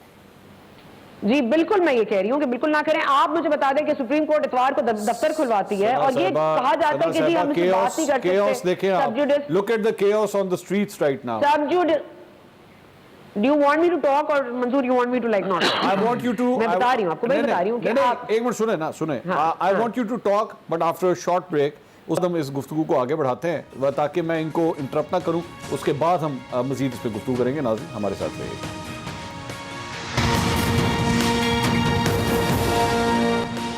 جی بالکل, میں یہ کہہ رہی ہوں کہ بالکل نہ کریں. آپ مجھے بتا دیں کہ سپریم کورٹ اتوار کو دفتر کھلواتی ہے, اور یہ کہا جاتا ہے کہ جی ہم اس سے بات نہیں کر سکتے. Look at the chaos on the streets right now. Do you want me to talk or Mansoor you want me to like not? I want you to. میں بتا رہی ہوں آپ کو, میں بتا رہی ہوں کہ آپ ایک منٹ سنیں نا, سنیں. I want you to talk but after a short break. اس ہم اس گفتگو کو آگے بڑھاتے ہیں تاکہ میں ان کو انٹرپٹ نہ کروں. اس کے بعد ہم مزید اس پہ گفتگو کریں گے. ناظرین ہمارے ساتھ رہیے.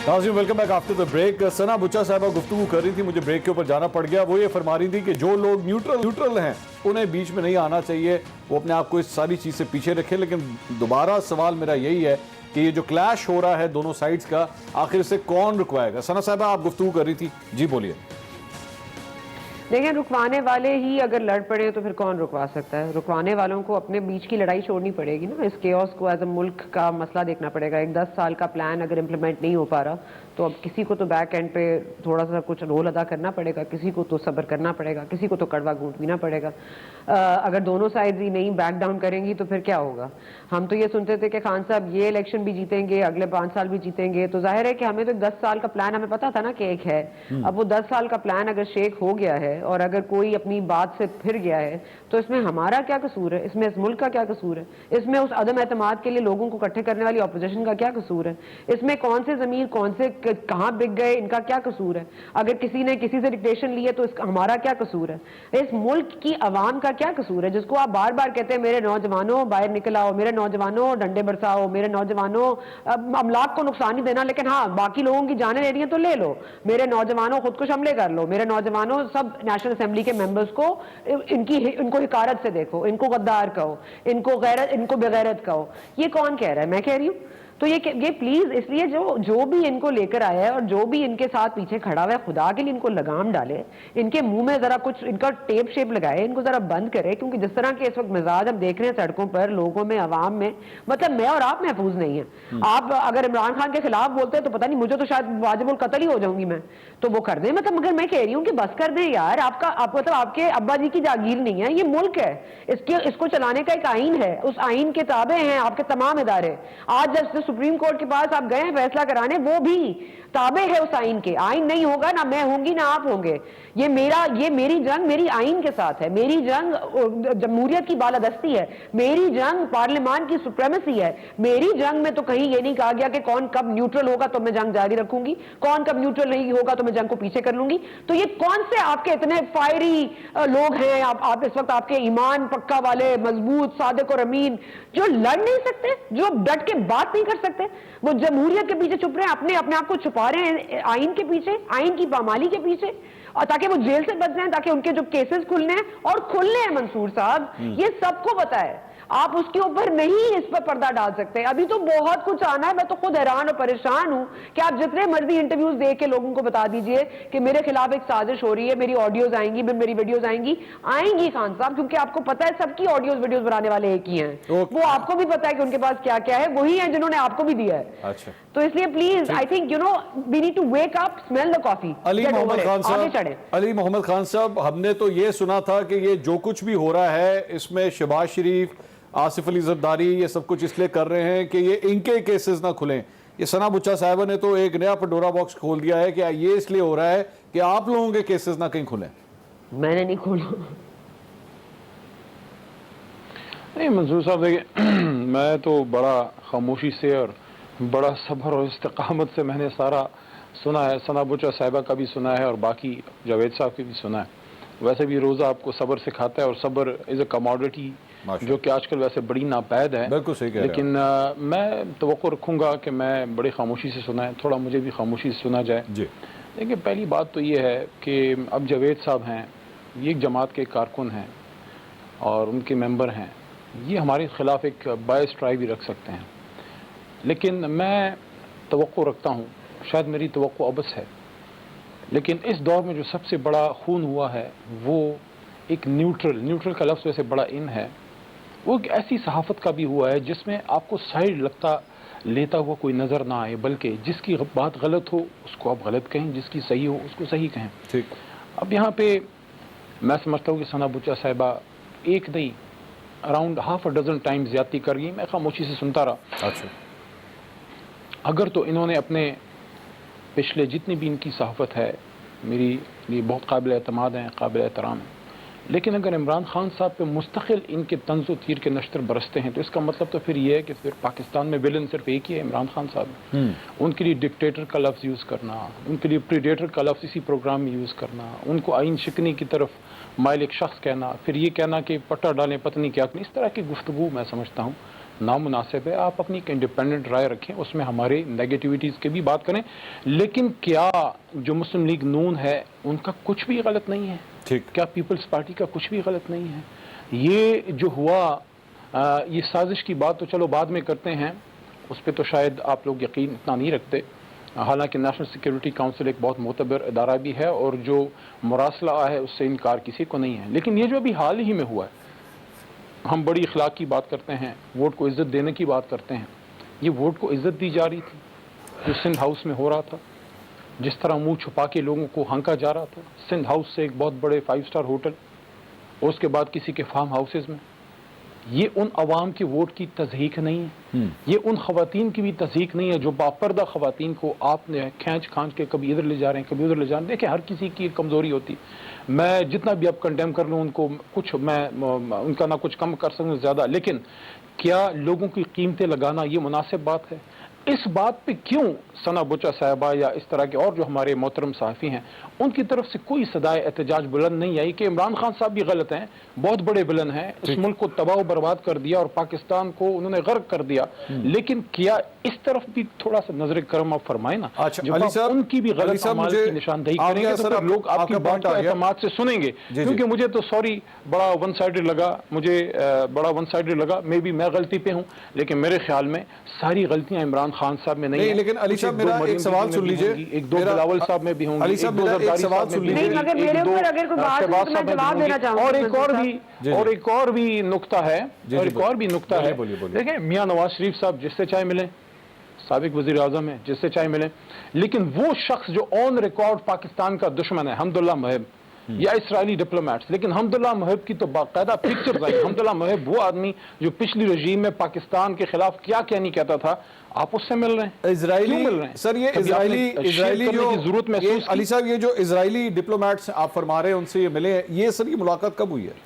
ناظرین welcome back after the break. Sana Bucha صاحبہ گفتگو کر رہی تھی, مجھے بریک کے اوپر جانا پڑ گیا. وہ یہ فرما رہی تھی کہ جو لوگ نیوٹرل ہیں انہیں بیچ میں نہیں آنا چاہیے, وہ اپنے آپ کو اس ساری چیز سے پیچھے رکھیں. لیکن دوبارہ سوال میرا یہی ہے کہ یہ جو کلیش ہو رہا ہے دونوں سائڈز کا, آخر سے کون رکوائے گا؟ ثنا صاحبہ آپ گفتگو کر رہی تھی, جی بولیے. دیکھیں, رکوانے والے ہی اگر لڑ پڑے تو پھر کون رکوا سکتا ہے؟ رکوانے والوں کو اپنے بیچ کی لڑائی چھوڑنی پڑے گی نا. اس کیوس کو ایز اے ملک کا مسئلہ دیکھنا پڑے گا. ایک 10 سال کا پلان اگر امپلیمنٹ نہیں ہو پا رہا تو اب کسی کو تو بیک اینڈ پہ تھوڑا سا کچھ رول ادا کرنا پڑے گا, کسی کو تو صبر کرنا پڑے گا, کسی کو تو کڑوا گھونٹ پینا پڑے گا. اگر دونوں سائڈز ہی نہیں بیک ڈاؤن کریں گی تو پھر کیا ہوگا؟ ہم تو یہ سنتے تھے کہ خان صاحب یہ الیکشن بھی جیتیں گے, اگلے 5 سال بھی جیتیں گے. تو ظاہر ہے کہ ہمیں تو 10 سال کا پلان ہمیں پتا تھا نا کہ ایک ہے. اب وہ 10 سال کا پلان اگر شیک ہو گیا ہے اور اگر کوئی اپنی بات سے پھر گیا ہے تو اس میں ہمارا کیا قصور ہے؟ اس میں اس ملک کا کیا قصور ہے؟ اس میں اس عدم اعتماد کے لیے لوگوں کو اکٹھے کرنے والی اپوزیشن کا کیا قصور ہے؟ اس میں کون سے ضمیر, کون سے کہاں بک گئے, ان کا کیا قصور ہے؟ اگر کسی نے کسی سے ڈکٹیشن لی ہے تو ہمارا کیا قصور ہے؟ اس ملک کی عوام کا کیا قصور ہے جس کو آپ بار بار کہتے ہیں میرے نوجوانوں باہر نکل آؤ, میرے نوجوانوں ڈنڈے برساؤ, میرے نوجوانوں املاک کو نقصان نہیں دینا, لیکن ہاں باقی لوگوں کی جانیں لینی ہے تو لے لو, میرے نوجوانوں خود کش حملے کر لو, میرے نوجوانوں سب نیشنل اسمبلی کے ممبرز کو ان کو حقارت سے دیکھو, ان کو غدار کہو, ان کو بغیرت کہو. یہ کون کہہ رہا ہے؟ میں کہہ رہی ہوں. تو یہ پلیز, اس لیے جو بھی ان کو لے کر آیا ہے اور جو بھی ان کے ساتھ پیچھے کھڑا ہوا ہے, خدا کے لیے ان کو لگام ڈالے, ان کے منہ میں ذرا کچھ ان کا ٹیپ شیپ لگائے, ان کو ذرا بند کرے, کیونکہ جس طرح کے اس وقت مزاج ہم دیکھ رہے ہیں سڑکوں پر, لوگوں میں, عوام میں, مطلب میں اور آپ محفوظ نہیں ہیں. آپ اگر عمران خان کے خلاف بولتے ہیں تو پتہ نہیں, مجھے تو شاید واجب القتل ہی ہو جاؤں گی میں, تو وہ کر دیں. مطلب مگر میں کہہ رہی ہوں کہ بس کر دیں یار, مطلب آپ کے ابا جی کی جاگیر نہیں ہے, یہ ملک ہے, اس کو چلانے کا ایک آئین ہے, اس آئین کے تابع ہیں آپ کے تمام ادارے. آج جب سپریم کورٹ کے پاس آپ گئے ہیں فیصلہ کرانے, وہ بھی تابع ہے اس آئین کے. آئین نہیں ہوگا, نہ میں ہوں گی نہ آپ ہوں گے. یہ میری جنگ میری آئین کے ساتھ ہے, میری جنگ جمہوریت کی بالادستی ہے, میری جنگ پارلیمان کی سپریمیسی ہے. میری جنگ میں تو کہیں یہ نہیں کہا گیا کہ کون کب نیوٹرل ہوگا تو میں جنگ جاری رکھوں گی, کون کب نیوٹرل نہیں ہوگا تو میں جنگ کو پیچھے کر لوں گی. تو یہ کون سے آپ کے اتنے فائری لوگ ہیں آپ اس وقت, آپ کے ایمان پکا والے, مضبوط, صادق اور امین, جو لڑ نہیں سکتے, جو ڈٹ کے بات نہیں کر سکتے, وہ جمہوریت کے پیچھے چھپ رہے ہیں, اپنے آپ کو چھپا رہے ہیں آئین کے پیچھے, آئین کی پامالی کے پیچھے, اور تاکہ وہ جیل سے بچ جائیں, تاکہ ان کے جو کیسز کھلنے ہیں, اور کھلنے ہیں منصور صاحب, یہ سب کو پتا ہے. آپ اس کے اوپر نہیں اس پر پردہ ڈال سکتے. ابھی تو بہت کچھ آنا ہے. میں تو خود حیران اور پریشان ہوں کہ آپ جتنے مرضی انٹرویوز دے کے لوگوں کو بتا دیجئے کہ میرے خلاف ایک سازش ہو رہی ہے, میری آڈیوز آئیں گی, میری ویڈیوز آئیں گی خان صاحب, کیونکہ آپ کو پتا ہے سب کی آڈیوز ویڈیوز بنانے والے ایک ہی ہیں. وہ آپ کو بھی پتا ہے کہ ان کے پاس کیا کیا ہے, وہی ہیں جنہوں نے آپ کو بھی دیا ہے. اچھا, تو اس لیے please, I think we need to wake up, smell the coffee. Ali Muhammad Khan صاحب, ہم نے تو یہ سنا تھا کہ یہ جو کچھ بھی ہو رہا ہے اس میں شہباز شریف, آصف علی زرداری, یہ سب کچھ اس لیے کر رہے ہیں کہ یہ ان کے کیسز نہ کھلیں. یہ ثنا بچہ صاحبہ نے تو ایک نیا پنڈورا باکس کھول دیا ہے کہ یہ اس لیے ہو رہا ہے کہ آپ لوگوں کے کیسز نہ کہیں کھلیں. میں نے نہیں کھولا. نہیں منصور صاحب, دیکھیں میں تو بڑا خاموشی سے اور بڑا صبر اور استقامت سے میں نے سارا سنا ہے. ثنا بچہ صاحبہ کا بھی سنا ہے اور باقی جاوید صاحب کی بھی سنا ہے. ویسے بھی روزہ آپ کو صبر سکھاتا ہے, اور صبر از اے کموڈٹی جو کہ آج کل ویسے بڑی ناپید ہے. بالکل صحیح کہہ رہے ہیں. لیکن میں توقع رکھوں گا کہ میں بڑی خاموشی سے سنا ہے, تھوڑا مجھے بھی خاموشی سے سنا جائے. جی, دیکھیں پہلی بات تو یہ ہے کہ اب جاوید صاحب ہیں, یہ ایک جماعت کے کارکن ہیں اور ان کے ممبر ہیں, یہ ہمارے خلاف ایک بائس ٹرائی بھی رکھ سکتے ہیں. لیکن میں توقع رکھتا ہوں, شاید میری توقع ابس ہے, لیکن اس دور میں جو سب سے بڑا خون ہوا ہے وہ ایک نیوٹرل کا لفظ ویسے بڑا ان ہے, وہ ایک ایسی صحافت کا بھی ہوا ہے جس میں آپ کو سائڈ لیتا ہوا کوئی نظر نہ آئے, بلکہ جس کی بات غلط ہو اس کو آپ غلط کہیں, جس کی صحیح ہو اس کو صحیح کہیں. ٹھیک. اب یہاں پہ میں سمجھتا ہوں کہ ثنا بچہ صاحبہ ایک نہیں around half a dozen time زیادتی کر گئی. میں خاموشی سے سنتا رہا. اچھا, اگر تو انہوں نے اپنے پچھلے جتنی بھی ان کی صحافت ہے میری لیے بہت قابل اعتماد ہیں, قابل احترام ہیں, لیکن اگر عمران خان صاحب پہ مستقل ان کے طنز و تیر کے نشتر برستے ہیں تو اس کا مطلب تو پھر یہ ہے کہ پھر پاکستان میں ویلن صرف ایک ہی ہے, عمران خان صاحب. ان کے لیے ڈکٹیٹر کا لفظ یوز کرنا, ان کے لیے پریڈیٹر کا لفظ اسی پروگرام میں یوز کرنا, ان کو آئین شکنی کی طرف مائل ایک شخص کہنا, پھر یہ کہنا کہ پٹا ڈالیں پتنی کیا کریں, اس طرح کی گفتگو میں سمجھتا ہوں نامناسب ہے. آپ اپنی ایک انڈیپینڈنٹ رائے رکھیں, اس میں ہمارے نیگیٹیوٹیز کی بھی بات کریں, لیکن کیا جو مسلم لیگ نون ہے ان کا کچھ بھی غلط نہیں ہے؟ ٹھیک. کیا پیپلز پارٹی کا کچھ بھی غلط نہیں ہے؟ یہ جو ہوا یہ سازش کی بات تو چلو بعد میں کرتے ہیں, اس پہ تو شاید آپ لوگ یقین اتنا نہیں رکھتے, حالانکہ نیشنل سیکیورٹی کونسل ایک بہت معتبر ادارہ بھی ہے اور جو مراسلہ ہے اس سے انکار کسی کو نہیں ہے. لیکن یہ جو ابھی حال ہی میں ہوا ہے, ہم بڑی اخلاق کی بات کرتے ہیں, ووٹ کو عزت دینے کی بات کرتے ہیں. یہ ووٹ کو عزت دی جا رہی تھی جو سندھ ہاؤس میں ہو رہا تھا, جس طرح منہ چھپا کے لوگوں کو ہانکا جا رہا تھا. سندھ ہاؤس سے ایک بہت بڑے 5 اسٹار ہوٹل, اور اس کے بعد کسی کے فارم ہاؤسز میں. یہ ان عوام کے ووٹ کی تضحیک نہیں ہے, یہ ان خواتین کی بھی تضحیک نہیں ہے جو باپردہ خواتین کو آپ نے کھانچ کے کبھی ادھر لے جا رہے ہیں کبھی ادھر لے جا رہے ہیں. دیکھیں ہر کسی کی ایک کمزوری ہوتی, میں جتنا بھی اب کنڈیم کر لوں ان کو, کچھ میں ان کا نہ کچھ کم کر سکوں زیادہ, لیکن کیا لوگوں کی قیمتیں لگانا یہ مناسب بات ہے؟ اس بات پہ کیوں ثنا بچا صاحبہ یا اس طرح کے اور جو ہمارے محترم صحافی ہیں ان کی طرف سے کوئی صدائے احتجاج بلند نہیں آئی کہ عمران خان صاحب بھی غلط ہیں, بہت بڑے ولن ہیں, اس ملک کو تباہ و برباد کر دیا اور پاکستان کو انہوں نے غرق کر دیا, لیکن کیا اس طرف بھی تھوڑا سا نظر کرم آپ فرمائیں نا. جب آپ ان کی بھی غلط اعمال کی نشاندہی کریں گے تو پھر لوگ آپ کی بات کو اعتماد سے سنیں گے. کیونکہ مجھے تو سوری بڑا ون سائیڈڈ لگا, میں غلطی پہ ہوں, لیکن میرے خیال میں ساری غلطیاں عمران خان صاحب میں نہیں ہیں. لیکن علی صاحب میرا ایک سوال سن لیجئے, ایک دو بلاول صاحب میں بھی ہوں گی, علی صاحب میرا ایک سوال سن لیجئے, مگر میرے اوپر اگر کوئی بات ہو تو میں جواب دینا چاہوں گی. اور ایک اور بھی نقطہ ہے, دیکھیں میاں نواز شریف صاحب جس سے چاہے ملیں, سابق وزیر اعظم ہیں, جس سے چاہے ملیں, لیکن وہ شخص جو آن ریکارڈ پاکستان کا دشمن ہے حمداللہ محب یا اسرائیلی ڈپلومیٹس, لیکن حمداللہ محب کی تو باقاعدہ پکچرز آئی. حمداللہ محب وہ آدمی جو پچھلی رژیم میں پاکستان کے خلاف کیا نہیں کہتا تھا, آپ اس سے مل رہے ہیں. اسرائیلی مل رہے ہیں سر, یہ اسرائیلی جو ضرورت محسوس, علی صاحب یہ جو اسرائیلی ڈپلومیٹس آپ فرما رہے ہیں ان سے یہ ملے ہیں, یہ سر یہ ملاقات کب ہوئی ہے؟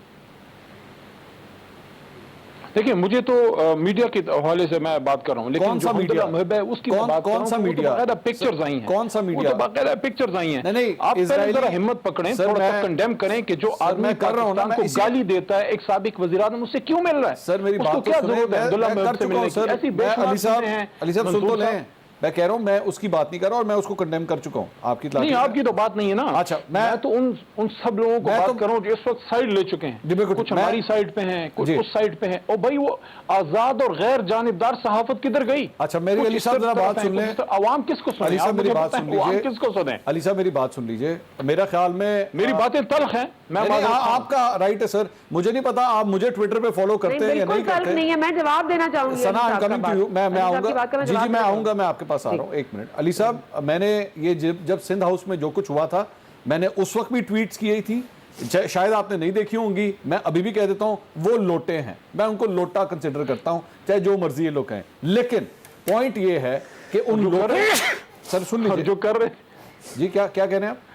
دیکھیں مجھے تو میڈیا کے حوالے سے میں بات کر رہا ہوں, لیکن جو حمداللہ محب ہے اس کی بات کر رہا ہوں, وہ باقاعدہ پکچرز آئی ہیں. کون سا میڈیا؟ باقاعدہ پکچرز آئی ہیں. نہیں, آپ پہلے ذرا ہمت پکڑیں, تھوڑا سا کنڈیم کریں کہ جو آدمی پاکستان کو گالی دیتا ہے ایک سابق وزیر اعظم, اس سے کیوں مل رہا ہے؟ سر میری بات کیا ضرورت ہے عبداللہ محب سے ملنے کی؟ ایسی بے شمار چیزیں ہیں. علی صاحب سن تو لیں, میں کہہ رہا ہوں میں اس کی بات نہیں کر رہا, اور میں اس کو کنڈیم کر چکا ہوں. آپ کی نہیں, آپ کی تو بات نہیں ہے نا. اچھا, میں تو ان سب لوگوں کو بات کر رہا ہوں جو اس وقت سائیڈ لے چکے ہیں. کچھ ہماری سائیڈ پہ ہیں, کچھ اس سائیڈ پہ ہیں. اور بھائی وہ آزاد اور غیر جانبدار صحافت کدھر گئی؟ اچھا میری علی صاحب ذرا بات سن لیں. عوام کس کو سنیں؟ علی صاحب میری بات سن لیجئے. کس کو سنیں؟ علی صاحب میری بات سن لیجئے. میرا خیال میں میری باتیں تلخ ہیں, آپ کا رائٹ ہے سر, مجھے نہیں پتا آپ مجھے ٹویٹر پہ فالو کرتے ہیں یا نہیں کرتے. نہیں ہے, میں جواب دینا چاہوں گی. ثنا I'm coming to you, میں آؤں گا. جی میں آؤں گا, میں آپ کے پاس آ رہا ہوں. ایک منٹ علی صاحب, میں نے یہ جب سندھ ہاؤس میں جو کچھ ہوا تھا میں نے اس وقت بھی ٹویٹس کی تھی, شاید آپ نے نہیں دیکھی ہوں گی. میں ابھی بھی کہہ دیتا ہوں وہ لوٹے ہیں, میں ان کو لوٹا کنسیڈر کرتا ہوں, چاہے جو مرضی یہ لوگ کہیں. لیکن پوائنٹ یہ ہے کہ ان لوگوں سر سن لیجیے جو کر رہے, جی کیا کہہ رہے ہیں آپ؟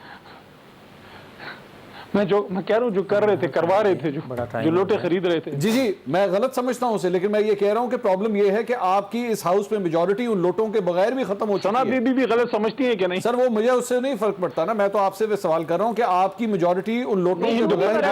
میں کہہ رہا ہوں جو کر رہے تھے, کروا رہے تھے, جو لوٹے خرید رہے تھے. جی میں غلط سمجھتا ہوں اسے, لیکن میں یہ کہہ رہا ہوں کہ پرابلم یہ ہے کہ آپ کی اس ہاؤس میں میجورٹی ان لوٹوں کے بغیر بھی ختم ہو چکی ہے. ثنا بی بی بھی غلط سمجھتی ہیں کہ نہیں؟ سر وہ مجھے اس سے نہیں فرق پڑتا نا, میں تو آپ سے سوال کر رہا ہوں کہ آپ کی میجورٹی ان لوٹوں کے بغیر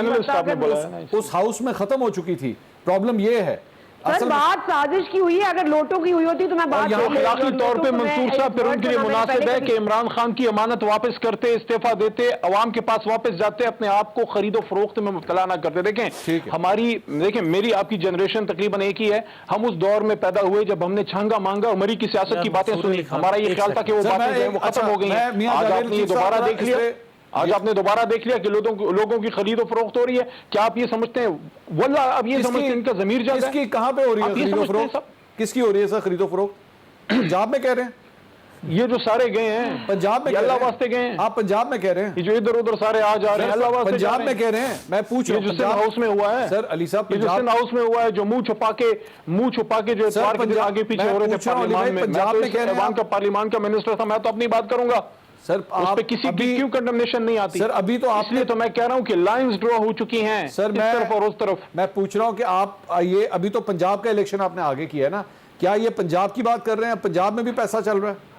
اس ہاؤس میں ختم ہو چکی تھی. پرابلم یہ ہے سر بات سازش کی ہوئی ہے, اگر لوٹوں کی ہوئی ہوتی تو میں بات اخلاقی طور پہ منصور صاحب پھر ان کے لیے مناسب ہے کہ عمران خان کی امانت واپس کرتے, استعفیٰ دیتے, عوام کے پاس واپس جاتے, اپنے آپ کو خرید و فروخت میں مبتلا نہ کرتے. دیکھیں میری آپ کی جنریشن تقریباً ایک ہی ہے. ہم اس دور میں پیدا ہوئے جب ہم نے چھانگا مانگا اور مری کی سیاست کی باتیں سنی. ہمارا یہ خیال تھا کہ وہ باتیں جو ہیں وہ ختم ہو گئی ہیں. آج آپ نے یہ دوبارہ دیکھ لیا, کہ لوگوں کی خرید و فروخت ہو رہی ہے. کیا آپ یہ سمجھتے ہیں, واللہ آپ یہ سمجھتے ہیں ان کا ضمیر جاتا ہے؟ اس کی کہاں پہ ہو رہی ہے خرید و فروخت؟ کس کی ہو رہی ہے سر خرید و فروخت؟ پنجاب میں کہہ رہے ہیں, یہ جو سارے گئے ہیں پنجاب میں, اللہ واسطے گئے ہیں. آپ پنجاب میں کہہ رہے ہیں, یہ جو ادھر ادھر سارے آ جا رہے ہیں اللہ واسطے پنجاب میں کہہ رہے ہیں. میں پوچھ رہا ہوں سندھ ہاؤس میں ہوا ہے سر علی صاحب, سندھ ہاؤس میں ہوا ہے جو منہ چھپا کے جو اتوار کے دن آگے پیچھے ہو رہے تھے پارلیمان میں. میں تو پارلیمان کا منسٹر تھا, میں تو اپنی بات کروں گا. سر اس پہ کسی کی کیوں کنڈمنیشن نہیں آتی؟ سر ابھی تو آپ, اس لیے تو میں کہہ رہا ہوں کہ لائنز ڈرا ہو چکی ہیں سر اس طرف اور اس طرف. میں پوچھ رہا ہوں کہ آپ یہ ابھی تو پنجاب کا الیکشن آپ نے آگے کیا ہے نا, کیا یہ پنجاب کی بات کر رہے ہیں؟ پنجاب میں بھی پیسہ چل رہا ہے.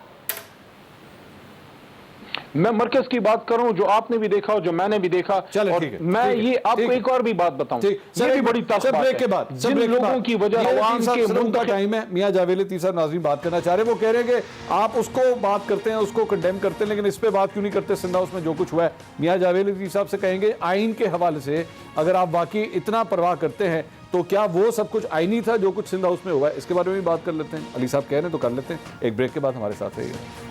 میں مرکز کی بات کروں جو آپ نے بھی دیکھا جو میں نے بھی دیکھا. اور میں یہ آپ کو ایک اور بھی بات بتاؤں, یہ بھی بڑی ٹف بات ہے. جن لوگوں کی وجہ عوام کے منہ کا ٹائم ہے, میاں جاوید لطیف صاحب ناظرین بات کرنا چاہ رہے ہیں. وہ کہہ رہے ہیں کہ آپ اس کو بات کرتے ہیں, اس کو کنڈیم کرتے ہیں, لیکن اس پہ بات کیوں نہیں کرتے سندھ ہاؤس میں جو کچھ ہوا ہے؟ میاں جاوید لطیف صاحب سے کہیں گے آئین کے حوالے سے اگر آپ واقعی اتنا پرواہ کرتے ہیں تو کیا وہ سب کچھ آئینی تھا جو کچھ سندھ ہاؤس میں ہوا ہے؟ اس کے بارے میں بھی بات کر لیتے ہیں. علی صاحب کہہ رہے ہیں تو کر لیتے ہیں. ایک بریک کے بعد ہمارے ساتھ رہیے گا.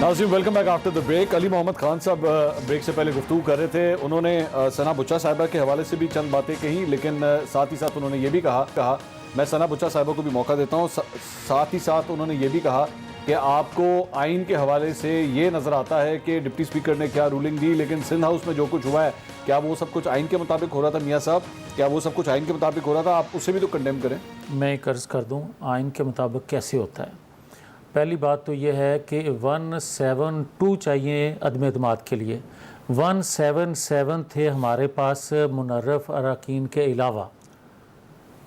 ناظرین welcome back after the break. Ali Muhammad Khan صاحب بریک سے پہلے گفتگو کر رہے تھے. انہوں نے ثنا بچا صاحبہ کے حوالے سے بھی چند باتیں کہیں, لیکن ساتھ ہی ساتھ انہوں نے یہ بھی کہا میں ثنا بچا صاحبہ کو بھی موقع دیتا ہوں. ساتھ ہی ساتھ انہوں نے یہ بھی کہا کہ آپ کو آئین کے حوالے سے یہ نظر آتا ہے کہ ڈپٹی اسپیکر نے کیا رولنگ دی, لیکن سندھ ہاؤس میں جو کچھ ہوا ہے کیا وہ سب کچھ آئین کے مطابق ہو رہا تھا؟ میاں صاحب کیا وہ سب کچھ آئین کے مطابق ہو رہا تھا؟ آپ اسے بھی تو کنڈیم کریں. میں ایک عرض کر دوں آئین کے مطابق کیسے ہوتا ہے. پہلی بات تو یہ ہے کہ 172 چاہیے عدم اعتماد کے لیے. 177 تھے ہمارے پاس منرف اراکین کے علاوہ.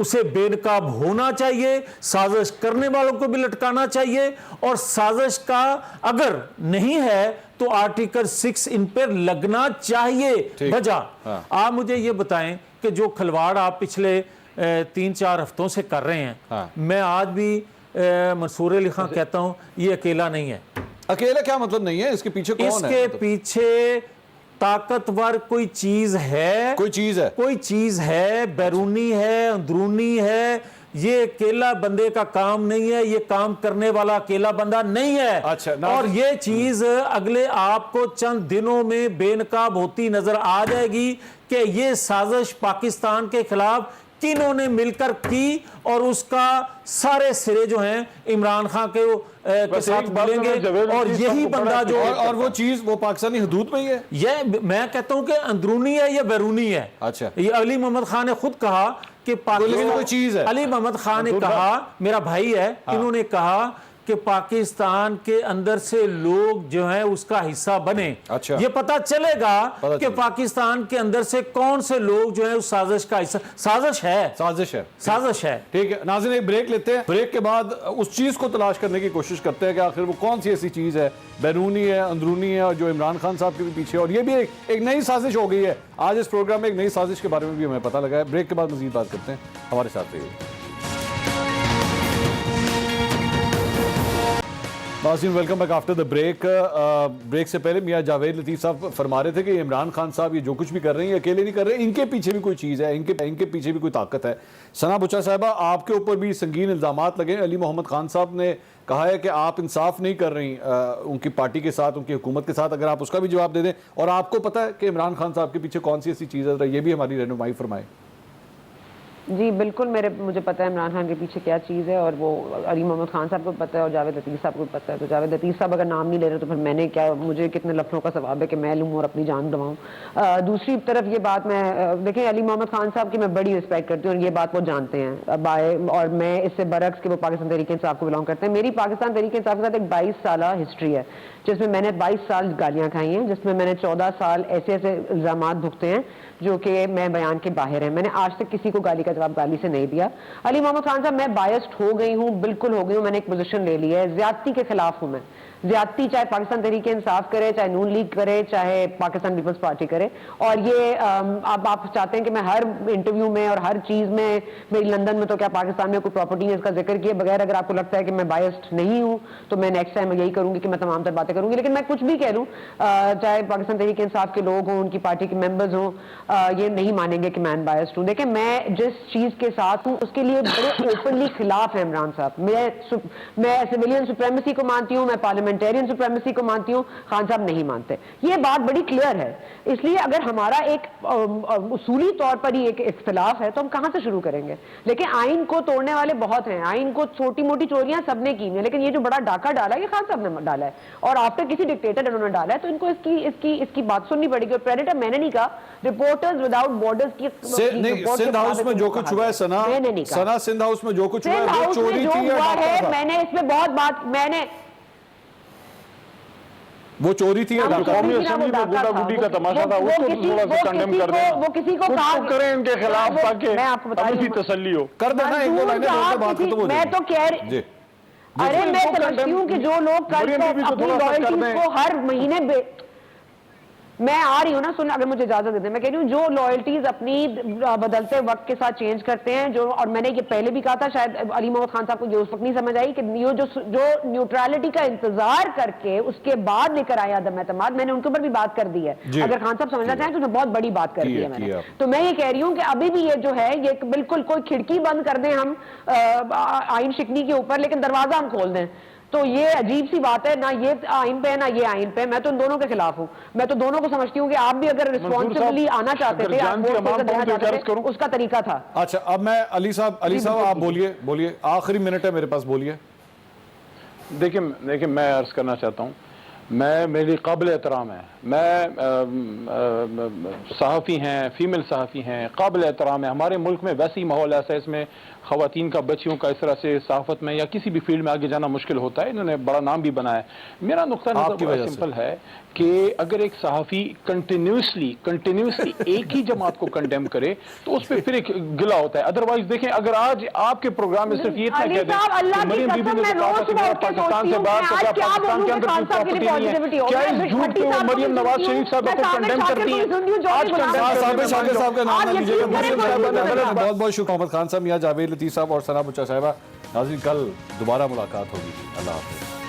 اسے بے نقاب ہونا چاہیے, سازش کرنے والوں کو بھی لٹکانا چاہیے, اور سازش کا اگر نہیں ہے تو آرٹیکل 6 ان پر لگنا چاہیے. وجہ آپ مجھے یہ بتائیں کہ جو کھلواڑ آپ پچھلے 3-4 ہفتوں سے کر رہے ہیں, میں آج بھی منصور علی خان کہتا ہوں یہ اکیلا نہیں ہے. اکیلا کیا مطلب نہیں ہے, اس کے پیچھے کون ہے؟ اس کے پیچھے طاقتور کوئی چیز ہے, کوئی چیز ہے, بیرونی ہے, اندرونی ہے. یہ اکیلا بندے کا کام نہیں ہے, یہ کام کرنے والا اکیلا بندہ نہیں ہے. اور یہ چیز اگلے آپ کو چند دنوں میں بے نقاب ہوتی نظر آ جائے گی کہ یہ سازش پاکستان کے خلاف کنہوں نے مل کر کی, اور اس کا سارے سرے جو ہیں عمران خان کے ساتھ ملیں گے, اور یہی بندہ جو اور وہ چیز وہ پاکستانی حدود میں ہی ہے. یہ میں کہتا ہوں کہ اندرونی ہے یا بیرونی ہے. یہ علی محمد خان نے خود کہا کہ پاکستان, علی محمد خان نے کہا, میرا بھائی ہے, انہوں نے کہا کہ پاکستان کے اندر سے لوگ جو ہیں اس کا حصہ بنے. یہ پتہ چلے گا کہ پاکستان کے اندر سے کون سے لوگ جو ہیں اس سازش کا حصہ. سازش ہے. ٹھیک ہے ناظرین, ایک بریک لیتے ہیں, بریک کے بعد اس چیز کو تلاش کرنے کی کوشش کرتے ہیں کہ آخر وہ کون سی ایسی چیز ہے, بیرونی ہے, اندرونی ہے, اور جو عمران خان صاحب کے بھی پیچھے, اور یہ بھی ایک نئی سازش ہو گئی ہے. آج اس پروگرام میں ایک نئی سازش کے بارے میں بھی ہمیں پتہ لگا ہے. بریک کے بعد مزید بات کرتے ہیں, ہمارے ساتھ رہیے. ناظرین welcome back after the break. Break سے پہلے میاں جاوید لطیف صاحب فرما رہے تھے کہ عمران خان صاحب یہ جو کچھ بھی کر رہے ہیں یہ اکیلے نہیں کر رہے, ان کے پیچھے بھی کوئی چیز ہے, ان کے پیچھے بھی کوئی طاقت ہے. ثنا بچا صاحبہ, آپ کے اوپر بھی سنگین الزامات لگے. علی محمد خان صاحب نے کہا ہے کہ آپ انصاف نہیں کر رہی ان کی پارٹی کے ساتھ, ان کی حکومت کے ساتھ. اگر آپ اس کا بھی جواب دے دیں, اور آپ کو پتہ ہے کہ عمران خان صاحب کے پیچھے کون سی ایسی چیز ہے, یہ بھی ہماری رہنمائی فرمائیں. جی بالکل, مجھے پتہ ہے عمران خان کے پیچھے کیا چیز ہے, اور وہ علی محمد خان صاحب کو پتہ ہے, اور جاوید لطیف صاحب کو پتہ ہے. تو جاوید لطیف صاحب اگر نام نہیں لے رہے تو پھر میں نے کیا, مجھے کتنے لفظوں کا ثواب ہے کہ میں لوں اور اپنی جان گنواؤں. دوسری طرف یہ بات میں دیکھیں, علی محمد خان صاحب کی میں بڑی رسپیکٹ کرتی ہوں, اور یہ بات وہ جانتے ہیں, اور میں اس سے برعکس کہ وہ پاکستان تحریک انصاف کو بلانگ کرتے ہیں. میری پاکستان تحریک انصاف کے ساتھ ایک 22 سالہ ہسٹری ہے, جس میں میں نے 22 سال گالیاں کھائی ہیں, جس میں میں نے 14 سال ایسے الزامات بھگتے ہیں جو کہ میں بیان کے باہر ہیں. میں نے آج تک کسی کو گالی کا جواب گالی سے نہیں دیا. علی محمد خان صاحب, میں بائسڈ ہو گئی ہوں, بالکل ہو گئی ہوں. میں نے ایک پوزیشن لے لی ہے, زیادتی کے خلاف ہوں میں. زیادتی چاہے پاکستان تحریک انصاف کرے, چاہے نون لیگ کرے, چاہے پاکستان پیپلز پارٹی کرے. اور یہ اب آپ چاہتے ہیں کہ میں ہر انٹرویو میں اور ہر چیز میں, میری لندن میں تو کیا پاکستان میں کوئی پراپرٹی ہے اس کا ذکر کیے بغیر, اگر آپ کو لگتا ہے کہ میں بائسڈ نہیں ہوں تو میں نیکسٹ ٹائم یہی کروں گی کہ میں تمام تر باتیں کروں گی. لیکن میں کچھ بھی کہہ لوں, چاہے پاکستان تحریک انصاف کے لوگ ہوں, ان کی پارٹی کے ممبرز ہوں, یہ نہیں مانیں گے کہ میں انبائسڈ ہوں. دیکھیں, میں جس چیز کے ساتھ ہوں اس کے لیے بڑے اوپنلی خلاف ہے عمران صاحب. میں سویلین سپریمیسی کو مانتی ہوں, میں پارلیمنٹیرین سپریمیسی کو مانتی ہوں, خان صاحب نہیں مانتے. یہ بات بڑی کلیئر ہے. اس لیے اگر ہمارا ایک اصولی طور پر ہی ایک اختلاف ہے تو ہم کہاں سے شروع کریں گے. لیکن آئین کو توڑنے والے بہت ہیں, آئین کو چھوٹی موٹی چوریاں سب نے کی ہیں, لیکن یہ جو بڑا ڈاکہ ڈالا ہے یہ خان صاحب نے ڈالا ہے, اور آفٹر کسی ڈکٹیٹر انہوں نے ڈالا ہے, تو ان کو اس کی بات سننی پڑے گی. اور پریڈیٹر میں نے نہیں کہا, رپورٹرز وداؤٹ بارڈرز کی سندھ ہاؤس میں جو کچھ ہوا ہے, سنا سندھ ہاؤس میں جو کچھ ہوا ہے وہ چوری تھی یا ڈاکہ تھا؟ میں نے اس میں بہت بات, میں نے وہ چوری تھی یا ڈاکہ؟ قومی اسمبلی میں گڈا گڈی کا تماشا تھا, اس کو تھوڑا سا کنڈیم کر دیں, وہ کسی کو کریں ان کے خلاف تاکہ ہمیں تسلی ہو. کر دینا, ایک دو لائنیں بول کے بات ختم ہو میں جائے. تو کہہ رہی, ارے میں سمجھتی ہوں کہ جو لوگ کل اپنی لائلٹیز کو ہر مہینے, میں آ رہی ہوں نا, سن اگر مجھے اجازت دیتے ہیں, میں کہہ رہی ہوں جو لائلٹیز اپنی بدلتے وقت کے ساتھ چینج کرتے ہیں, جو, اور میں نے یہ پہلے بھی کہا تھا, شاید علی محمد خان صاحب کو یہ اس وقت نہیں سمجھ آئی کہ یہ جو نیوٹرالٹی کا انتظار کر کے اس کے بعد لے کر آیا عدم اعتماد, میں نے ان کے اوپر بھی بات کر دی ہے. اگر خان صاحب سمجھنا چاہیں تو انہیں بہت بڑی بات کر دی ہے میں نے. تو میں یہ کہہ رہی ہوں کہ ابھی بھی یہ جو ہے یہ بالکل کوئی کھڑکی بند کر دیں ہم آئین شکنی کے اوپر, لیکن دروازہ ہم کھول دیں, تو یہ عجیب سی بات ہے. نہ یہ آئین پہ ہے نہ یہ آئین پہ. میں تو ان دونوں کے خلاف ہوں. میں تو دونوں کو سمجھتی ہوں کہ آپ بھی اگر ریسپانسبلی آنا چاہتے تھے, اس کا طریقہ تھا. اچھا, اب میں علی صاحب آپ بولیے, آخری منٹ ہے میرے پاس, بولیے. دیکھیں میں عرض کرنا چاہتا ہوں, میں میری قابل احترام ہے. میں صحافی ہیں, فیمیل صحافی ہیں, قابل احترام ہے. ہمارے ملک میں ویسے ہی ماحول ایسا ہے, اس میں خواتین کا, بچیوں کا اس طرح سے صحافت میں یا کسی بھی فیلڈ میں آگے جانا مشکل ہوتا ہے. انہوں نے بڑا نام بھی بنایا ہے. میرا نقطہ نظر بڑا سمپل ہے کہ اگر ایک صحافی کنٹینیوسلی ایک ہی جماعت کو کنڈیم کرے تو اس پہ پھر ایک گلا ہوتا ہے. ادروائز دیکھیں, اگر آج آپ کے پروگرام میں صرف یہ اتنا کہہ دیں کہ مریم بی بی نے کہا کہ میں پاکستان سے باہر چلا, پاکستان کے اندر کوئی پراپرٹی نہیں ہے, کیا اس جھوٹ کو مریم نواز شریف صاحبہ کو کنڈیم کرتی ہیں؟ آج شاکر صاحب کا نام نہ لیجیے گا. بہت بہت شکریہ محمد خان صاحب, میاں جاوید لطیف صاحب اور ثنا بچہ صاحبہ. ناظرین, کل دوبارہ ملاقات ہوگی. اللہ حافظ.